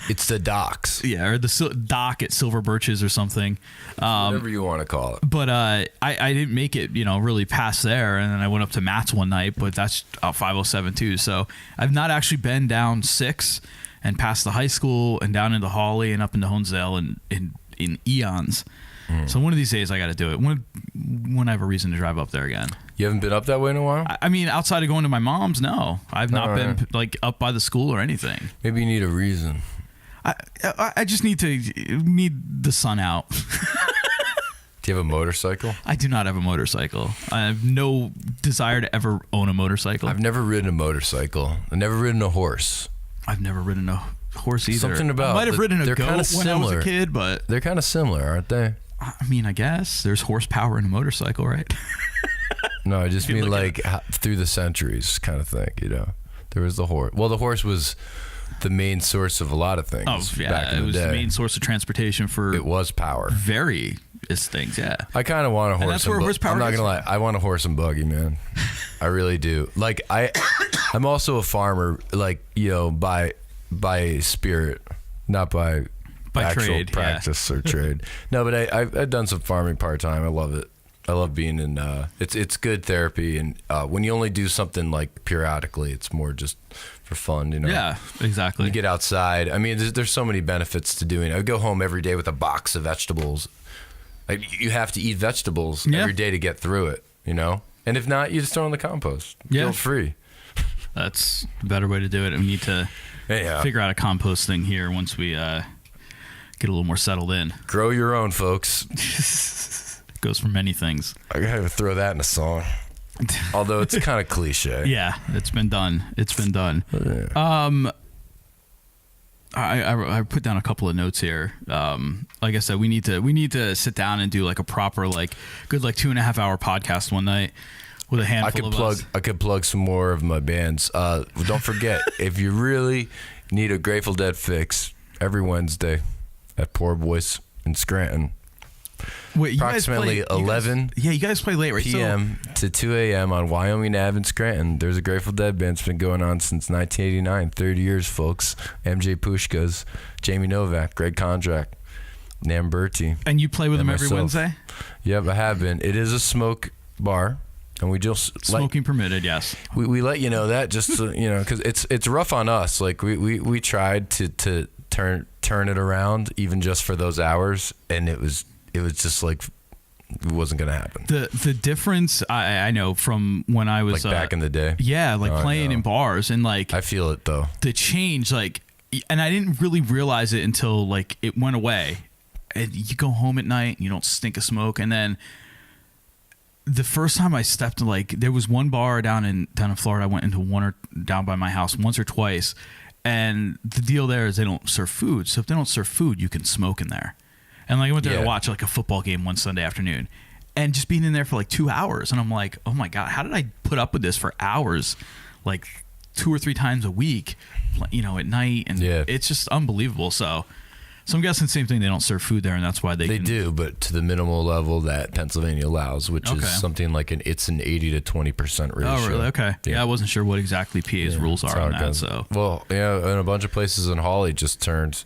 It's the docks. Yeah, or the dock at Silver Birches or something. Whatever you want to call it. But I didn't make it, really past there. And then I went up to Matt's one night, but that's 507 too. So I've not actually been down 6 and past the high school and down into Hawley and up into Honesdale in eons. So one of these days I got to do it when I have a reason to drive up there again. You haven't been up that way in a while? I mean, outside of going to my mom's, no. I've not been like up by the school or anything. Maybe you need a reason. I just need the sun out. Do you have a motorcycle? I do not have a motorcycle. I have no desire to ever own a motorcycle. I've never ridden a motorcycle. I've never ridden a horse. I've never ridden a horse either. Something about I might have ridden a goat when I was a kid, but they're kind of similar, aren't they? I mean, I guess there's horsepower in a motorcycle, right? No, I just mean like through the centuries kind of thing, There was the horse. Well, the horse was the main source of a lot of things. Oh, yeah. Back in the day. The main source of transportation for... It was power. Various things, yeah. I kind of want a horse. And that's where horsepower I'm not is. going to lie. I want a horse and buggy, man. I really do. Like, I'm also a farmer, like, by spirit, not by actual trade, practice or trade. No, but I've done some farming part-time. I love it. I love being in it's good therapy, and when you only do something like periodically, it's more just for fun, Yeah, exactly. You get outside. I mean, there's so many benefits to doing it. I go home every day with a box of vegetables. Like, you have to eat vegetables every day to get through it, And if not, you just throw in the compost. Guilt free. That's a better way to do it. We need to figure out a compost thing here once we get a little more settled in. Grow your own, folks. Goes for many things. I gotta throw that in a song. Although it's kind of cliche. Yeah, it's been done. Yeah. I put down a couple of notes here. Like I said, we need to sit down and do like a proper good 2.5 hour podcast one night with a handful of us. I could plug some more of my bands. Don't forget, if you really need a Grateful Dead fix, every Wednesday at Poor Boys in Scranton. Wait, approximately 11 you guys play late, right? p.m. to 2 a.m. on Wyoming Ave in Scranton. There's a Grateful Dead band. It's been going on since 1989. 30 years, folks. MJ Pushkas, Jamie Novak, Greg Kondrak, Nam Berti. And you play with them every Wednesday? Yep, I have been. It is a smoke bar. And we just smoking permitted, yes. We let you know that just so, because it's rough on us. Like we tried to turn it around even just for those hours, and it was just like it wasn't gonna happen. The difference I know from when I was back in the day. Yeah, playing in bars and I feel it though. The change and I didn't really realize it until it went away. you go home at night and you don't stink of smoke. And then the first time I stepped in, like, there was one bar down in Florida. I went into down by my house once or twice. And the deal there is they don't serve food. So if they don't serve food, you can smoke in there. And like I went there to watch like a football game one Sunday afternoon. And just being in there for like 2 hours. And I'm like, oh my God, how did I put up with this for hours? Like 2 or 3 times a week, you know, at night. And it's just unbelievable. So I'm guessing same thing. They don't serve food there, and that's why they do, but to the minimal level that Pennsylvania allows, which is something like an 80 to 20% ratio. Oh, really? Okay. Yeah, I wasn't sure what exactly PA's rules are on that. So, well, yeah, and a bunch of places in Hawley just turned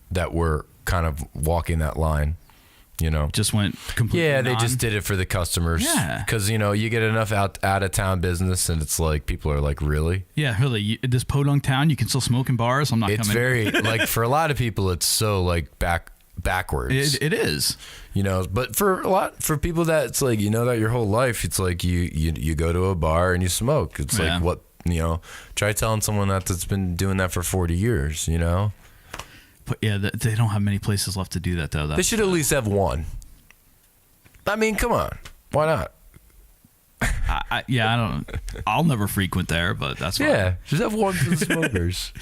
that were kind of walking that line. You know, just went completely. Yeah, they just did it for the customers. Yeah, because you know you get enough out of town business, and it's like people are like, really? Yeah, really. This podunk town, you can still smoke in bars. I'm not. It's coming. Very like for a lot of people, it's so like backwards. It is. You know, but for people that it's like you know that your whole life, it's like you go to a bar and you smoke. It's like what you know. Try telling someone that's been doing that for 40 years. You know. But yeah, they don't have many places left to do that though. They should at least have one. I mean, come on, why not? I don't. I'll never frequent there, but that's fine. Yeah, just have one for the smokers.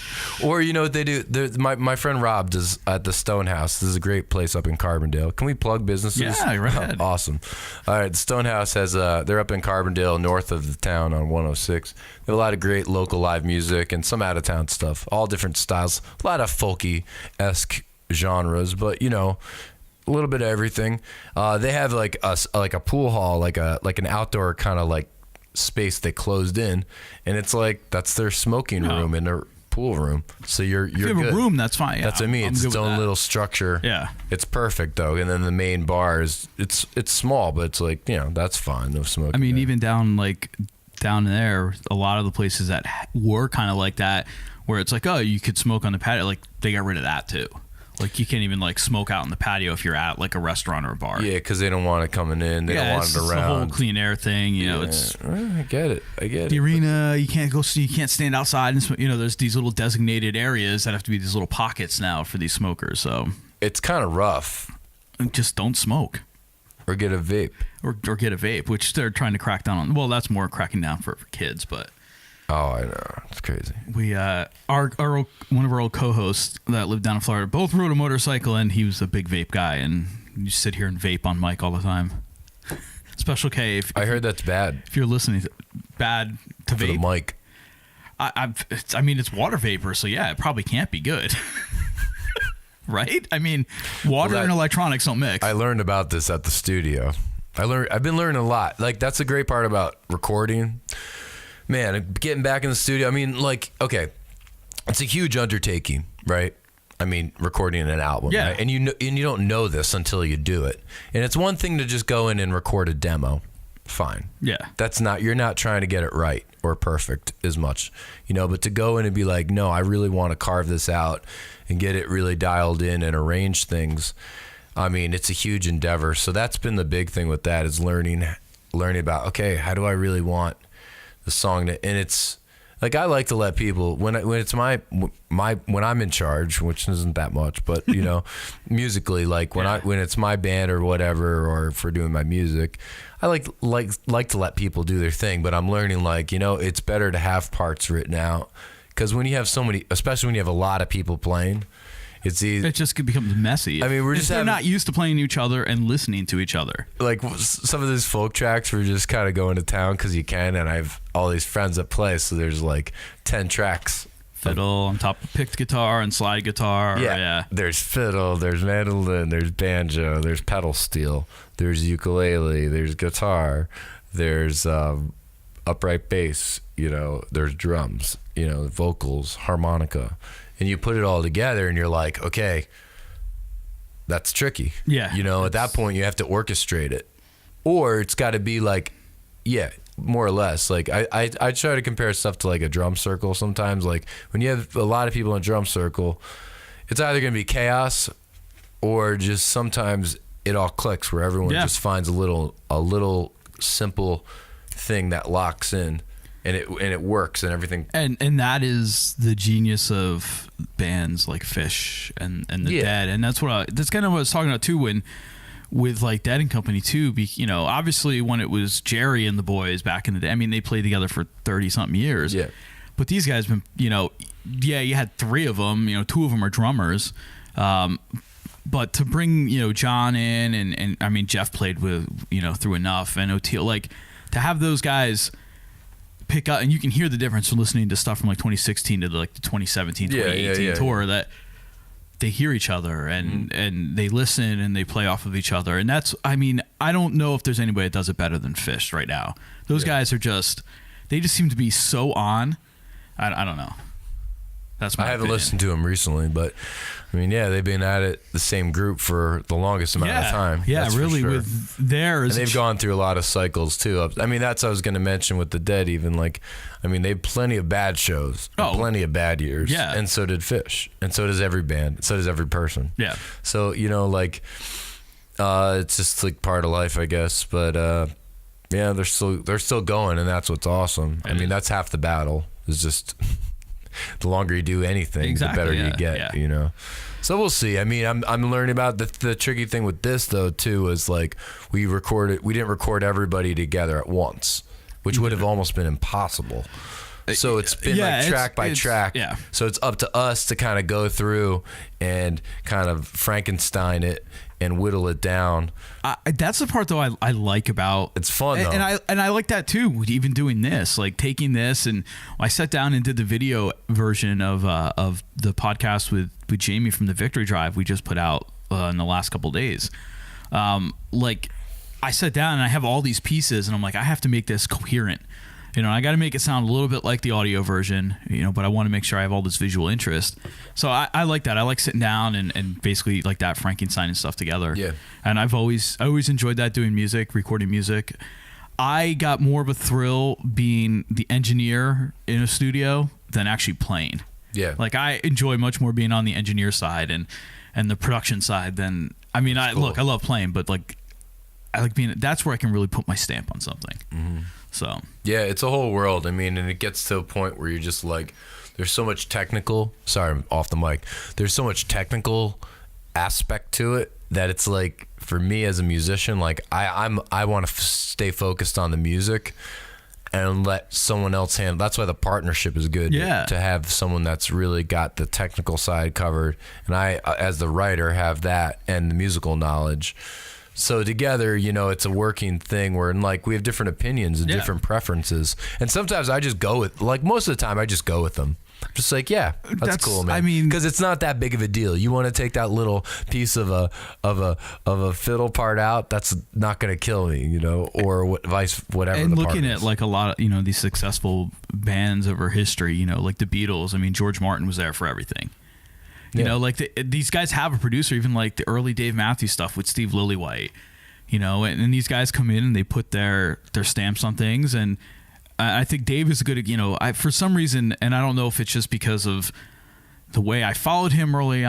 Or you know what they do? My friend Rob does at the Stonehouse. This is a great place up in Carbondale. Can we plug businesses? Yeah, right ahead. Awesome. All right, the Stonehouse has they're up in Carbondale, north of the town on 106. They have a lot of great local live music and some out of town stuff, all different styles. A lot of folky-esque genres, but you know. A little bit of everything. They have like a pool hall, like an outdoor kind of like space they closed in, and it's like that's their smoking room and their pool room. So you're if you have good. A room, that's fine. Yeah, that's what I mean. It's its own little structure. Yeah, it's perfect though. And then the main bar is it's small, but it's like you know that's fine. No smoking. I mean, even down there, a lot of the places that were kind of like that, where it's like, oh, you could smoke on the patio. Like they got rid of that too. Like you can't even like smoke out in the patio if you're at like a restaurant or a bar. Yeah, because they don't want it coming in. They don't want it around. It's the whole clean air thing. You know, it's. I get it. The arena, you can't go. You can't stand outside and you know. There's these little designated areas that have to be these little pockets now for these smokers. So it's kind of rough. Just don't smoke. Or get a vape. Or get a vape, which they're trying to crack down on. Well, that's more cracking down for kids, but. Oh, I know. It's crazy. We our one of our old co-hosts that lived down in Florida both rode a motorcycle, and he was a big vape guy, and you sit here and vape on mic all the time. Special K. I heard that's bad. If you're listening, bad to for vape. The mic. I mean, it's water vapor, so yeah, it probably can't be good. Right? I mean, water and electronics don't mix. I learned about this at the studio. I've been learning a lot. Like that's the great part about recording. Man, getting back in the studio, I mean, like, okay, it's a huge undertaking, right? I mean, recording an album, right? And you don't know this until you do it. And it's one thing to just go in and record a demo. Fine. Yeah. You're not trying to get it right or perfect as much, you know, but to go in and be like, no, I really want to carve this out and get it really dialed in and arrange things. I mean, it's a huge endeavor. So that's been the big thing with that is learning about, okay, how do I really want the song and it's like I like to let people when it's my when I'm in charge, which isn't that much, but you know, musically, like when it's my band or whatever, or if we're doing my music, I like to let people do their thing. But I'm learning, like, you know, it's better to have parts written out because when you have so many, especially when you have a lot of people playing. It's easy. It just becomes messy. I mean, they're not used to playing each other and listening to each other. Like some of these folk tracks, we're just kind of going to town because you can, and I have all these friends that play, so there's like 10 tracks. Fiddle on top of picked guitar and slide guitar. Yeah. There's fiddle, there's mandolin, there's banjo, there's pedal steel, there's ukulele, there's guitar, there's upright bass, you know, there's drums, you know, vocals, harmonica. And you put it all together and you're like, okay, that's tricky. Yeah. You know, at that point you have to orchestrate it. Or it's got to be like, yeah, more or less. Like I try to compare stuff to like a drum circle sometimes. Like when you have a lot of people in a drum circle, it's either going to be chaos or just sometimes it all clicks where everyone just finds a little simple thing that locks in. and it works and everything. And that is the genius of bands like Fish and the Dead, and that's kind of what I was talking about too with like Dead and Company too. Obviously when it was Jerry and the boys back in the day, I mean they played together for 30-something years. Yeah. But these guys been, you had 3 of them. 2 of them are drummers. But to bring, John in and I mean Jeff played with, through Enough and O'Teal, like to have those guys pick up, and you can hear the difference from listening to stuff from like 2016 to like the 2017, 2018 tour, that they hear each other and they listen and they play off of each other. And that's, I mean, I don't know if there's anybody that does it better than Fish right now. Those guys are they just seem to be so on. I don't know. That's my opinion. Listened to them recently, but I mean, they've been at it, the same group, for the longest amount of time. Yeah, that's really, for sure. with theirs. And they've gone through a lot of cycles too. I mean, that's what I was going to mention with the Dead. Even like, I mean, they have plenty of bad shows, plenty of bad years. Yeah, and so did Fish, and so does every band, so does every person. Yeah. So it's just like part of life, I guess. But they're still going, and that's what's awesome. I mean, that's half the battle. Is just the longer you do anything, the better you get. So we'll see. I mean, I'm learning about the tricky thing with this though too is like we didn't record everybody together at once, which would have almost been impossible. So it's been like track by track. Yeah. So it's up to us to kind of go through and kind of Frankenstein it and whittle it down. That's the part though I like about. It's fun though, and I like that too. Even doing this, like taking this, and I sat down and did the video version of the podcast with Jamie from the Victory Drive we just put out in the last couple of days. Like I sat down and I have all these pieces, and I'm like, I have to make this coherent. I got to make it sound a little bit like the audio version, but I want to make sure I have all this visual interest. So I like that. I like sitting down and basically like that Frankenstein and stuff together. Yeah. And I always enjoyed that, doing music, recording music. I got more of a thrill being the engineer in a studio than actually playing. Yeah. Like I enjoy much more being on the engineer side and the production side than, I mean, cool. I love playing, but like I like being, that's where I can really put my stamp on something. Mm-hmm. So yeah, it's a whole world. I mean, and it gets to a point where you're just like, there's so much technical. Sorry, I'm off the mic. There's so much technical aspect to it that it's like, for me as a musician, like I want to stay focused on the music and let someone else handle. That's why the partnership is good. Yeah. To have someone that's really got the technical side covered, and I, as the writer, have that and the musical knowledge. So together, it's a working thing where like we have different opinions and different preferences. And sometimes I just go with, like most of the time I just go with them. I'm just like, yeah, that's cool, man. I mean, because it's not that big of a deal. You want to take that little piece of a fiddle part out, that's not going to kill me, or whatever. And the looking part at is. like a lot of, these successful bands over history, like the Beatles, I mean, George Martin was there for everything. Like these guys have a producer, even like the early Dave Matthews stuff with Steve Lillywhite, and these guys come in and they put their stamps on things. And I think Dave is good at, for some reason, and I don't know if it's just because of the way I followed him early,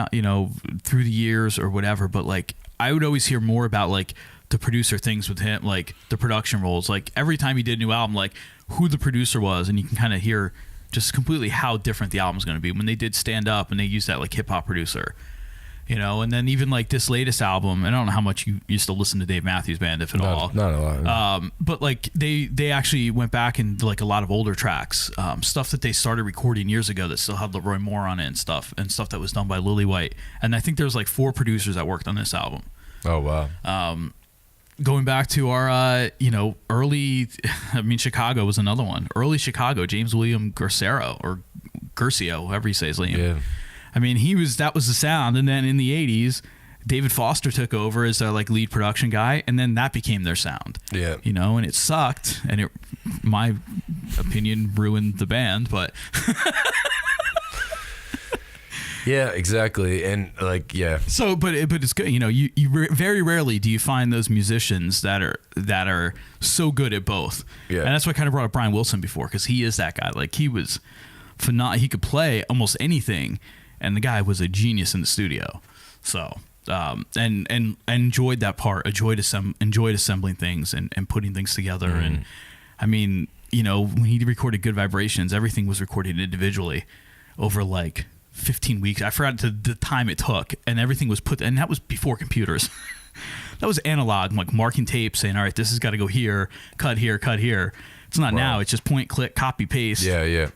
through the years or whatever, but like I would always hear more about like the producer things with him, like the production roles. Like every time he did a new album, like who the producer was, and you can kind of hear just completely how different the album's going to be. When they did Stand Up and they used that like hip hop producer, and then even like this latest album, and I don't know how much you used to listen to Dave Matthews Band, if at all. Not a lot. But like they actually went back and like a lot of older tracks, stuff that they started recording years ago that still had Leroy Moore on it and stuff that was done by Lillywhite. And I think there's like 4 producers that worked on this album. Oh, wow. Going back to our, early, I mean, Chicago was another one. Early Chicago, James William Guercio, or Guercio, however you say his name. Yeah. I mean, that was the sound. And then in the 80s, David Foster took over as their like lead production guy, and then that became their sound. Yeah. And it sucked, and it, my opinion, ruined the band, but yeah, exactly. And like, yeah. So, but it's good. You very rarely do you find those musicians that are so good at both. Yeah. And that's why I kind of brought up Brian Wilson before, because he is that guy. Like he was phenomenal. He could play almost anything, and the guy was a genius in the studio. So, and enjoyed that part. Enjoyed assembling things and putting things together. And I mean, when he recorded Good Vibrations, everything was recorded individually over like 15 weeks. I forgot the time it took, and everything was and that was before computers. That was analog, like marking tape, saying, all right, this has got to go here, cut here, cut here. It's not now. It's just point, click, copy, paste. Yeah.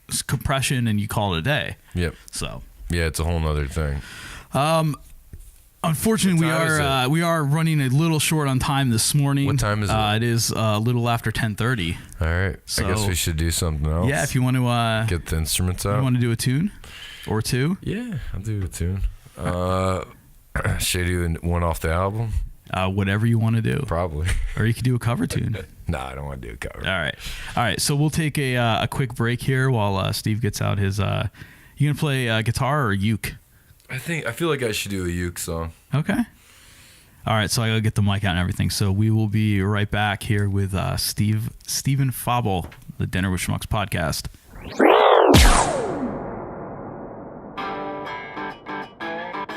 It's compression, and you call it a day. Yep. So. Yeah, it's a whole nother thing. Unfortunately, we are running a little short on time this morning. What time is it? It is a little after 10:30. All right. So, I guess we should do something else. Yeah, if you want to get the instruments out. You want to do a tune or two? Yeah, I'll do a tune. Should I do one off the album? Whatever you want to do. Probably. Or you could do a cover tune. No, I don't want to do a cover. All right. So we'll take a quick break here while Steve gets out his. You gonna play guitar or uke? I feel like I should do a uke song. Okay. All right, so I gotta get the mic out and everything. So we will be right back here with Stephen Faubel, the Dinner with Schmucks podcast.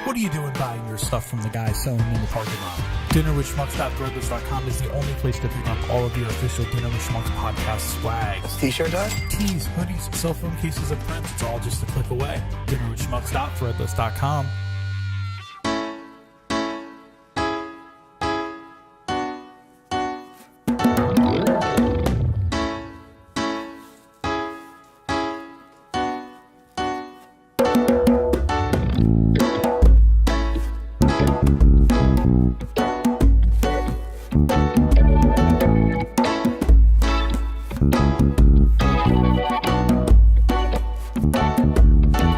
What are you doing buying your stuff from the guy selling in the parking lot? DinnerWithSchmucks.threadless.com is the only place to pick up all of your official Dinner with Schmucks podcast swags. T-shirt done? Tees, hoodies, cell phone cases, and prints. It's all just a click away. DinnerWithSchmucks.threadless.com.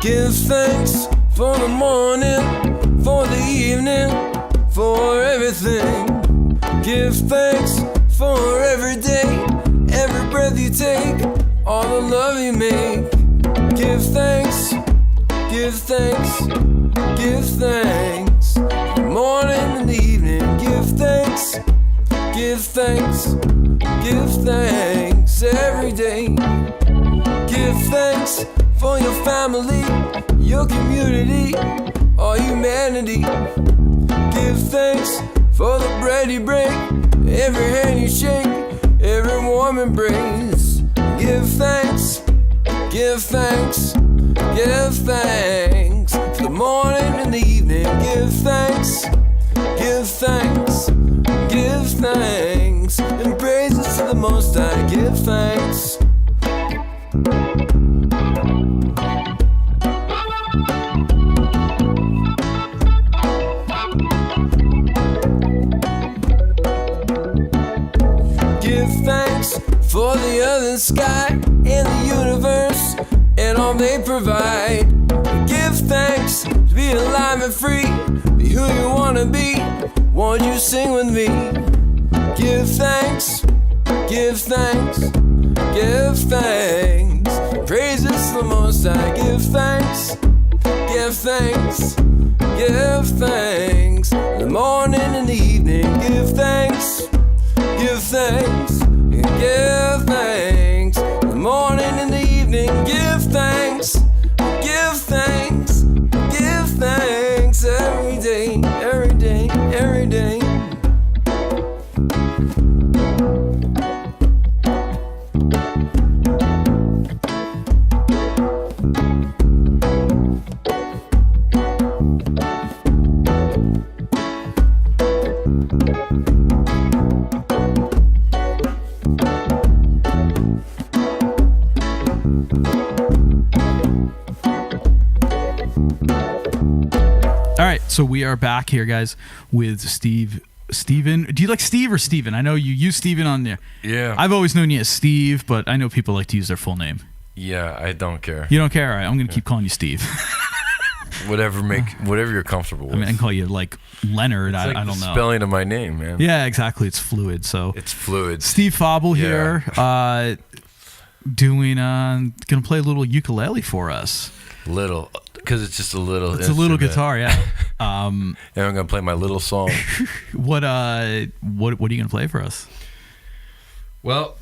Give thanks for the morning, for the evening, for everything. Give thanks for every day, every breath you take, all the love you make. Give thanks, give thanks, give thanks. The morning and the evening, give thanks, give thanks, give thanks every day. Give thanks for your family, your community, all humanity. Give thanks for the bread you break, every hand you shake, every warm embrace. Give thanks, give thanks, give thanks. For the morning and the evening, give thanks, give thanks, give thanks. And praises to the Most High, give thanks. Give thanks for the other sky and the universe and all they provide. Give thanks to be alive and free, be who you wanna be. Won't you sing with me? Give thanks, give thanks, give thanks. Praises to the Most High. Give thanks, give thanks, give thanks. The morning and the evening, give thanks. Give thanks, give thanks. The morning and the evening, give thanks, give thanks, give thanks. Every day, every day, every day. All right, so we are back here, guys, with Steven. Do you like Steve or Steven? I know you use Steven on there. Yeah. I've always known you as Steve, but I know people like to use their full name. Yeah, I don't care. You don't care? All right, I'm going to keep calling you Steve. Whatever you're comfortable with. I mean, I can call you like Leonard. It's like I don't the know. Spelling of my name, man. Yeah, exactly. It's fluid. So It's fluid. Steve Faubel Yeah. here, gonna play a little ukulele for us. Little, because it's just a little. It's a little guitar, yeah. And I'm gonna play my little song. What are you gonna play for us? Well,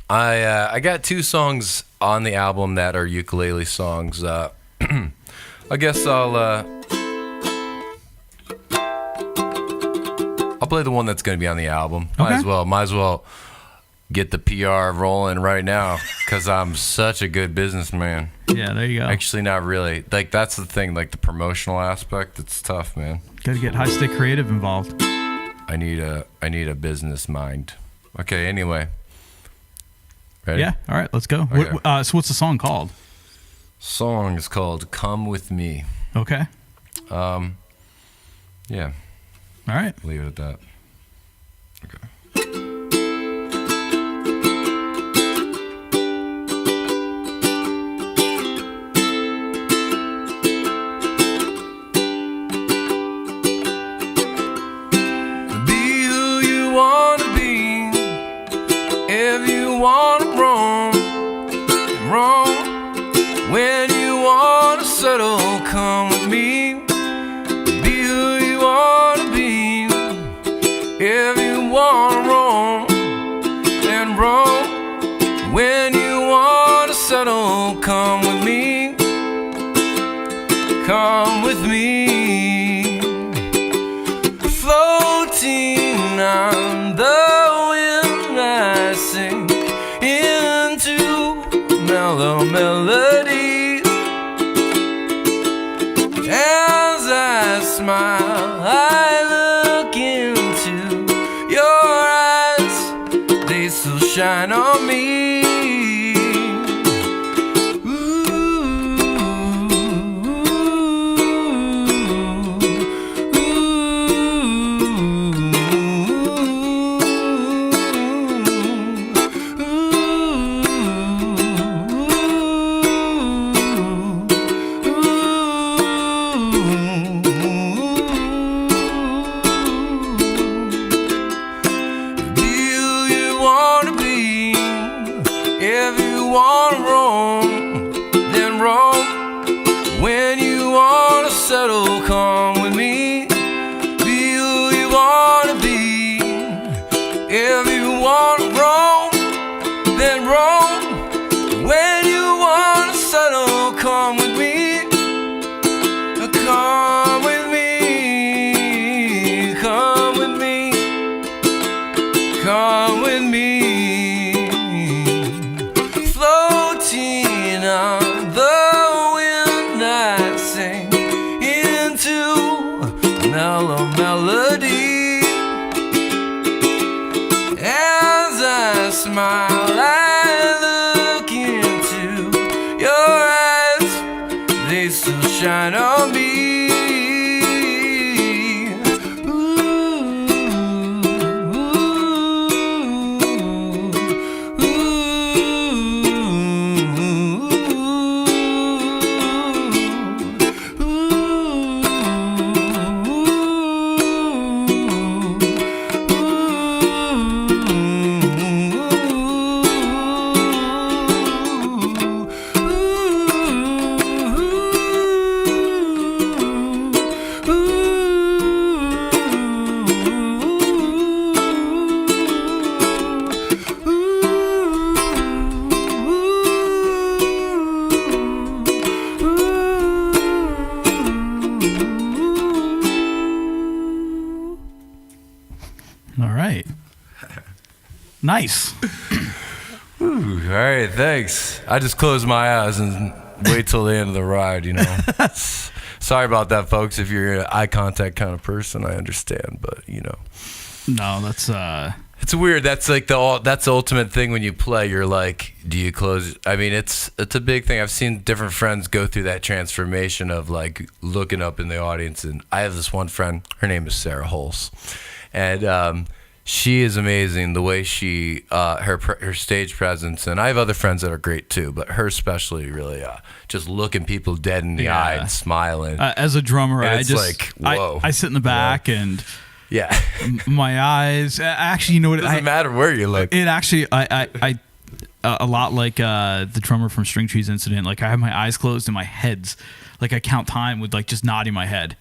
I got two songs on the album that are ukulele songs. I guess I'll play the one that's gonna be on the album. Might Okay. as well. get the PR rolling right now because I'm such a good businessman. Yeah, there you go. Actually, not really. Like, that's the thing. Like, the promotional aspect, it's tough, man. Got to get High Stick Creative involved. I need a business mind. Okay, anyway. Ready? Yeah, all right, let's go. Okay. So what's the song called? Song is called Come With Me. Okay. Yeah. All right. Leave it at that. Okay. Be who you want to be. If you want to roam, roam. When you want to settle, come with me. Be who you want to be. If you want to roam, then roam. When you want to settle, come with me. Come with me. Floating on the wind, I sing into mellow melodies. As I smile, I look into your eyes. They still shine on me. Settle, come with me. Be who you wanna be. If you wanna roam, then roam. When you wanna settle, come with me. Come with me. Come with me. Come with me. Floating on the wind, I sing mellow melody. As I smile, I look into your eyes. They still shine on me. Nice. Ooh, all right, thanks. I just close my eyes and wait till the end of the ride, you know. Sorry about that, folks. If you're an eye contact kind of person, I understand, but you know. No, that's it's weird. That's like that's the ultimate thing when you play. You're like, do you close? I mean, it's a big thing. I've seen different friends go through that transformation of like looking up in the audience, and I have this one friend. Her name is Sarah Hulse, and she is amazing. The way she her stage presence, and I have other friends that are great too, but her especially really just looking people dead in the eye and smiling. As a drummer, and I it's just like, whoa, I sit in the back and. Yeah. My eyes. Actually, you know what? It doesn't matter where you look. It actually, I a lot like the drummer from String Trees Incident. Like I have my eyes closed and my head's like I count time with like just nodding my head.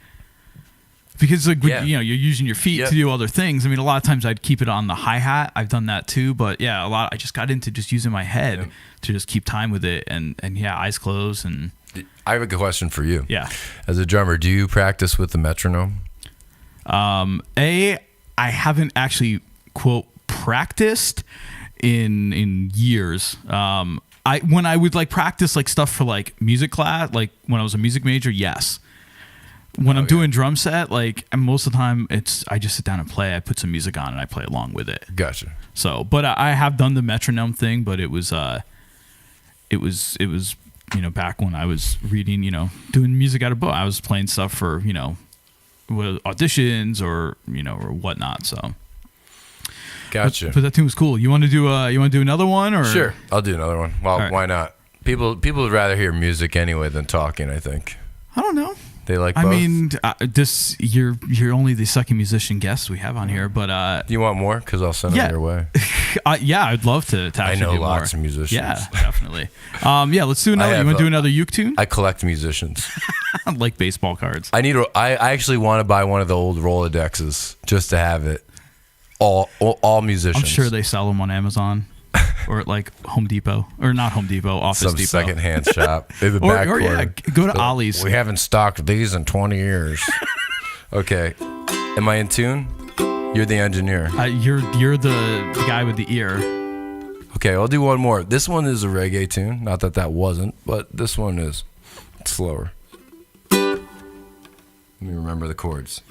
Because like you know, you're using your feet to do other things. I mean, a lot of times I'd keep it on the hi-hat. I've done that too, but yeah, I just got into just using my head to just keep time with it, and yeah, eyes closed. And I have a question for you. Yeah, as a drummer, do you practice with the metronome? I haven't actually quote practiced. in years. When I would like practice like stuff for like music class, like when I was a music major, yes. When I'm doing drum set, like, and most of the time I just sit down and play. I put some music on and I play along with it. Gotcha. So, but I have done the metronome thing, but it was back when I was reading, doing music out of book. I was playing stuff for, auditions or whatnot. So, gotcha. But that tune was cool. You want to do another one or? Sure, I'll do another one. Well, right. Why not? People would rather hear music anyway than talking, I think. I don't know. They like both? I mean, you're only the second musician guest we have on here, but do you want more? Because I'll send them your way. Yeah, I'd love to. I know do lots more. of musicians. Yeah, definitely. Let's do another. You want to do another uke tune? I collect musicians. Like baseball cards. I actually want to buy one of the old Rolodexes just to have it. All musicians. I'm sure they sell them on Amazon. Or at like Home Depot, or not Home Depot, Office Some Depot. secondhand shop in the back or corner. Go to Ollie's. We haven't stocked these in 20 years. Okay, am I in tune? You're the engineer. You're the guy with the ear. Okay, I'll do one more. This one is a reggae tune. Not that wasn't, but this one is slower. Let me remember the chords.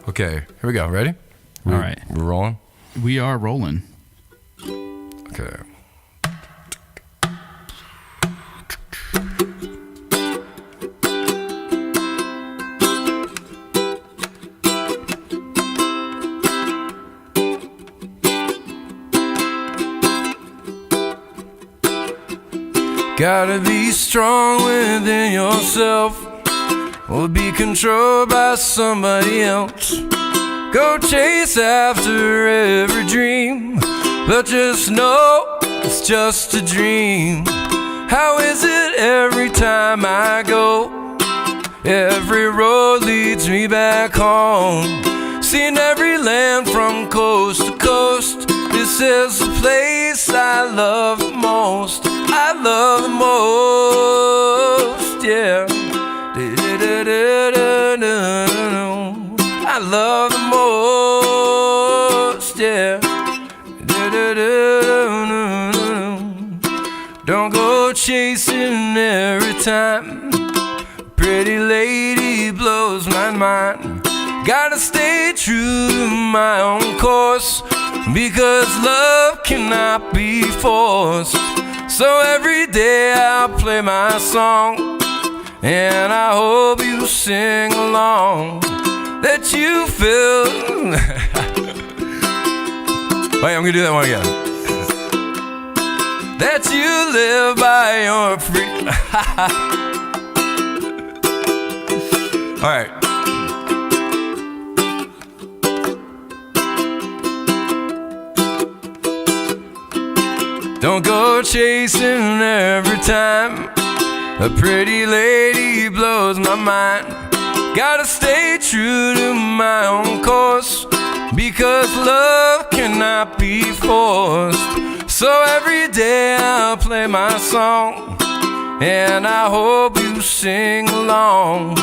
Okay, here we go. Ready? All right. We're rolling? We are rolling. Okay. Gotta be strong within yourself, or be controlled by somebody else. Go chase after every dream, but just know it's just a dream. How is it every time I go? Every road leads me back home. Seen every land from coast to coast. This is the place I love the most. I love the most, yeah. I love the most, yeah. Don't go chasing every time. Pretty lady blows my mind. Gotta stay true to my own course, because love cannot be forced. So every day I'll play my song, and I hope you sing along. That you feel. Wait, I'm gonna do that one again. That you live by your free. All right. Don't go chasing every time a pretty lady blows my mind. Gotta stay true to my own course, because love cannot be forced. So every day I'll play my song, and I hope you sing along.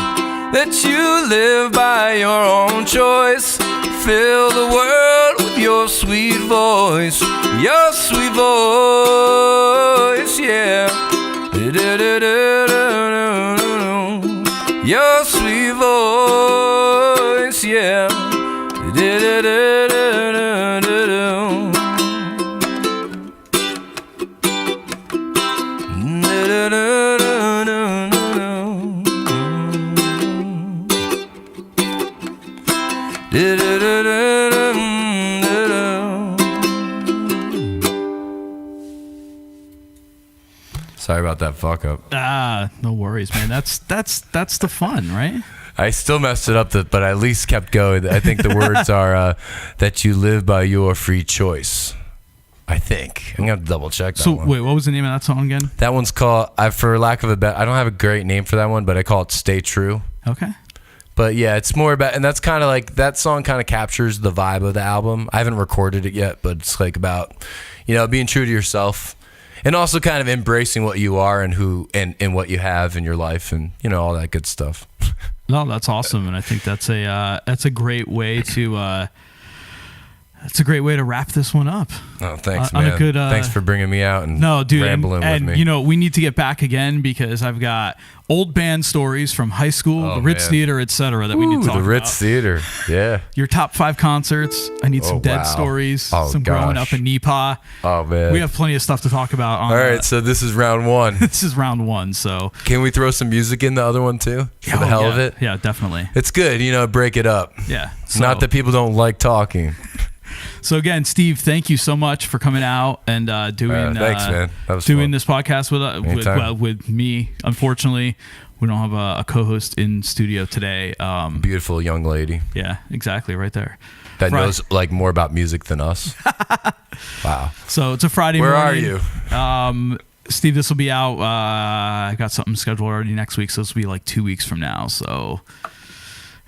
That you live by your own choice. Fill the world with your sweet voice. Your sweet voice, yeah. Your sweet voice, yeah. Sorry about that fuck up. No worries, man. That's the fun, right? I still messed it up, but I at least kept going. I think the words are that you live by your free choice. I think. I'm going to double check that one. So, wait, what was the name of that song again? That one's called, for lack of a better, I don't have a great name for that one, but I call it Stay True. Okay. But yeah, it's more about, and that's kind of like, that song kind of captures the vibe of the album. I haven't recorded it yet, but it's like about, being true to yourself. And also kind of embracing what you are and who and what you have in your life and all that good stuff. No, that's awesome, and I think that's a great way to That's a great way to wrap this one up. Oh, thanks, On man. a good, Thanks for bringing me out and No, dude, rambling and with me. you know, we need to get back again because I've got old band stories from high school, the Ritz man. Theater, etc. that we need to talk the Ritz about. Theater. Yeah. Your top 5 concerts. I need some dead wow. stories, some gosh. growing up in Neepaw. Oh, man. We have plenty of stuff to talk about. On All right, so this is round 1. this is round 1. So Can we throw some music in the other one too? For the hell of it? Yeah, definitely. It's good, break it up. Yeah. Not that people don't like talking. So again, Steve, thank you so much for coming out and doing thanks, man. That was doing fun. this podcast with me. Unfortunately, we don't have a co-host in studio today. Beautiful young lady Yeah, exactly, right there. that knows like more about music than us. Wow. So it's a Friday Where morning. are you? Steve, this will be out. I got something scheduled already next week, so this will be like 2 weeks from now. So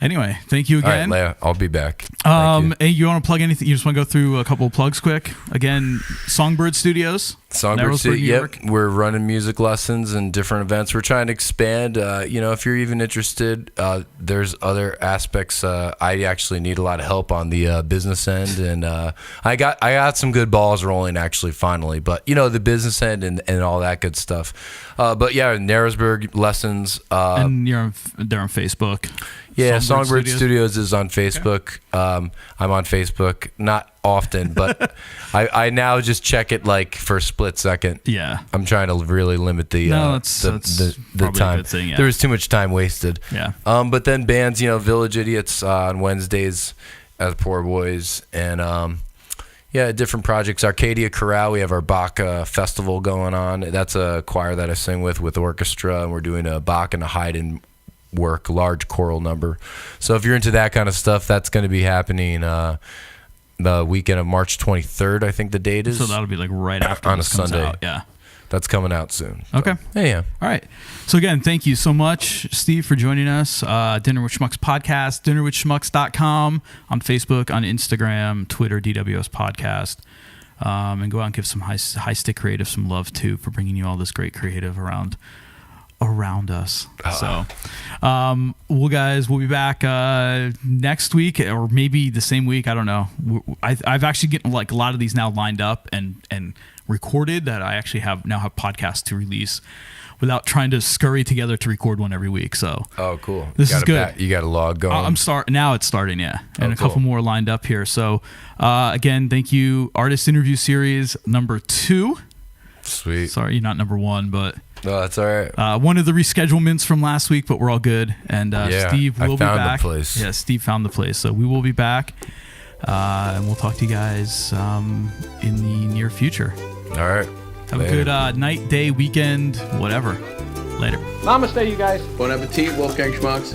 anyway, thank you All right, again. Leia, I'll be back. Thank you. Hey, you want to plug anything? You just want to go through a couple of plugs quick? Again, Songbird Studios. Songbird Narrowsburg, Studios. New York. Yep, we're running music lessons and different events. We're trying to expand. If you're even interested, there's other aspects. I actually need a lot of help on the business end, and I got some good balls rolling actually finally. But the business end and all that good stuff. But yeah, Narrowsburg lessons. And they're on Facebook. Yeah, Songbird Studios is on Facebook. Okay. I'm on Facebook, not often, but I now just check it like for a split second. Yeah. I'm trying to really limit the that's the probably a time. good thing, yeah. There was too much time wasted. Yeah. But then bands, Village Idiots on Wednesdays as Poor Boys, and different projects. Arcadia Chorale, we have our Bach festival going on. That's a choir that I sing with orchestra, and we're doing a Bach and a Haydn work, large choral number. So if you're into that kind of stuff, that's going to be happening the weekend of March 23rd, I think the date is. So that'll be like right after on a this comes Sunday. out. Yeah. That's coming out soon. Okay. Yeah. All right. So again, thank you so much, Steve, for joining us. Dinner with Schmucks Podcast, dinnerwithschmucks.com, on Facebook, on Instagram, Twitter, DWS Podcast. And go out and give some high stick creative some love too for bringing you all this great creative around us. So we'll be back next week or maybe the same week. I don't know. I've actually getting like a lot of these now lined up and recorded that I actually now have podcasts to release without trying to scurry together to record one every week. So Cool. This is good. You got a log going. Now it's starting, yeah. And a couple cool. more lined up here. So again, thank you. Artist Interview Series number 2. Sweet. Sorry, not number 1, but No, that's all right. one of the reschedulements from last week, but we're all good. And Steve will be back. I found the place. Yeah, Steve found the place. So we will be back. And we'll talk to you guys in the near future. All right. Have a good night, day, weekend, whatever. Later. Namaste, you guys. Bon appetit, Wolfgang Schmucks.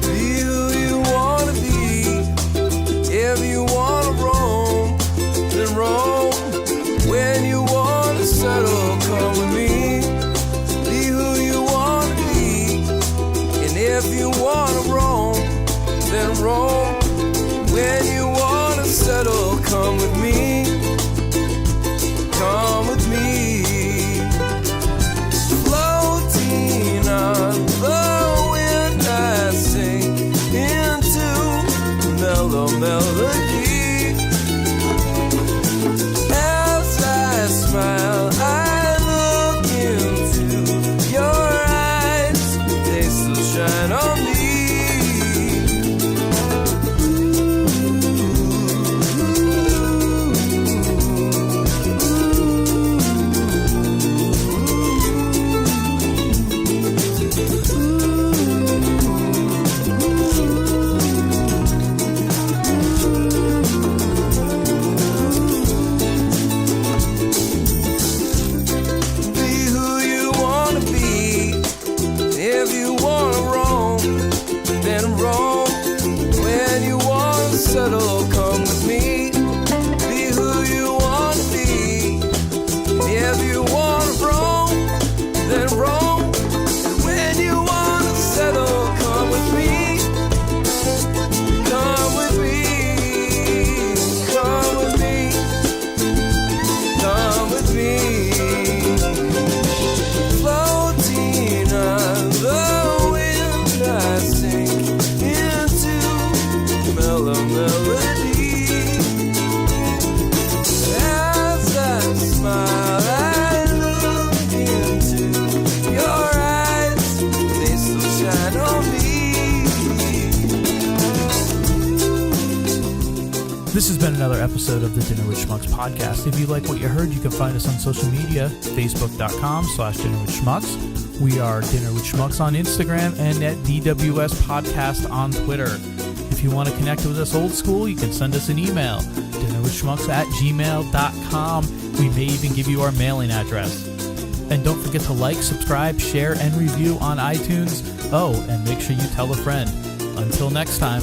Be who you wanna be. If you wanna roam, then roam. When you wanna settle, come with me. Be who you wanna be. And if you wanna roam, then roam. When you wanna settle, come with me. Come with me. Floating on the wind, I sink into mellow melody. As I smile, I look into your eyes. They still shine on me. Ooh. This has been another episode of the Dinner with Schmucks podcast. If you like what you heard, you can find us on social media, facebook.com/Dinner with Schmucks. We are Dinner with Schmucks on Instagram and at DWS Podcast on Twitter. If you want to connect with us old school, you can send us an email, dinnerwithschmucks@gmail.com. We may even give you our mailing address. And don't forget to like, subscribe, share, and review on iTunes. Oh, and make sure you tell a friend. Until next time.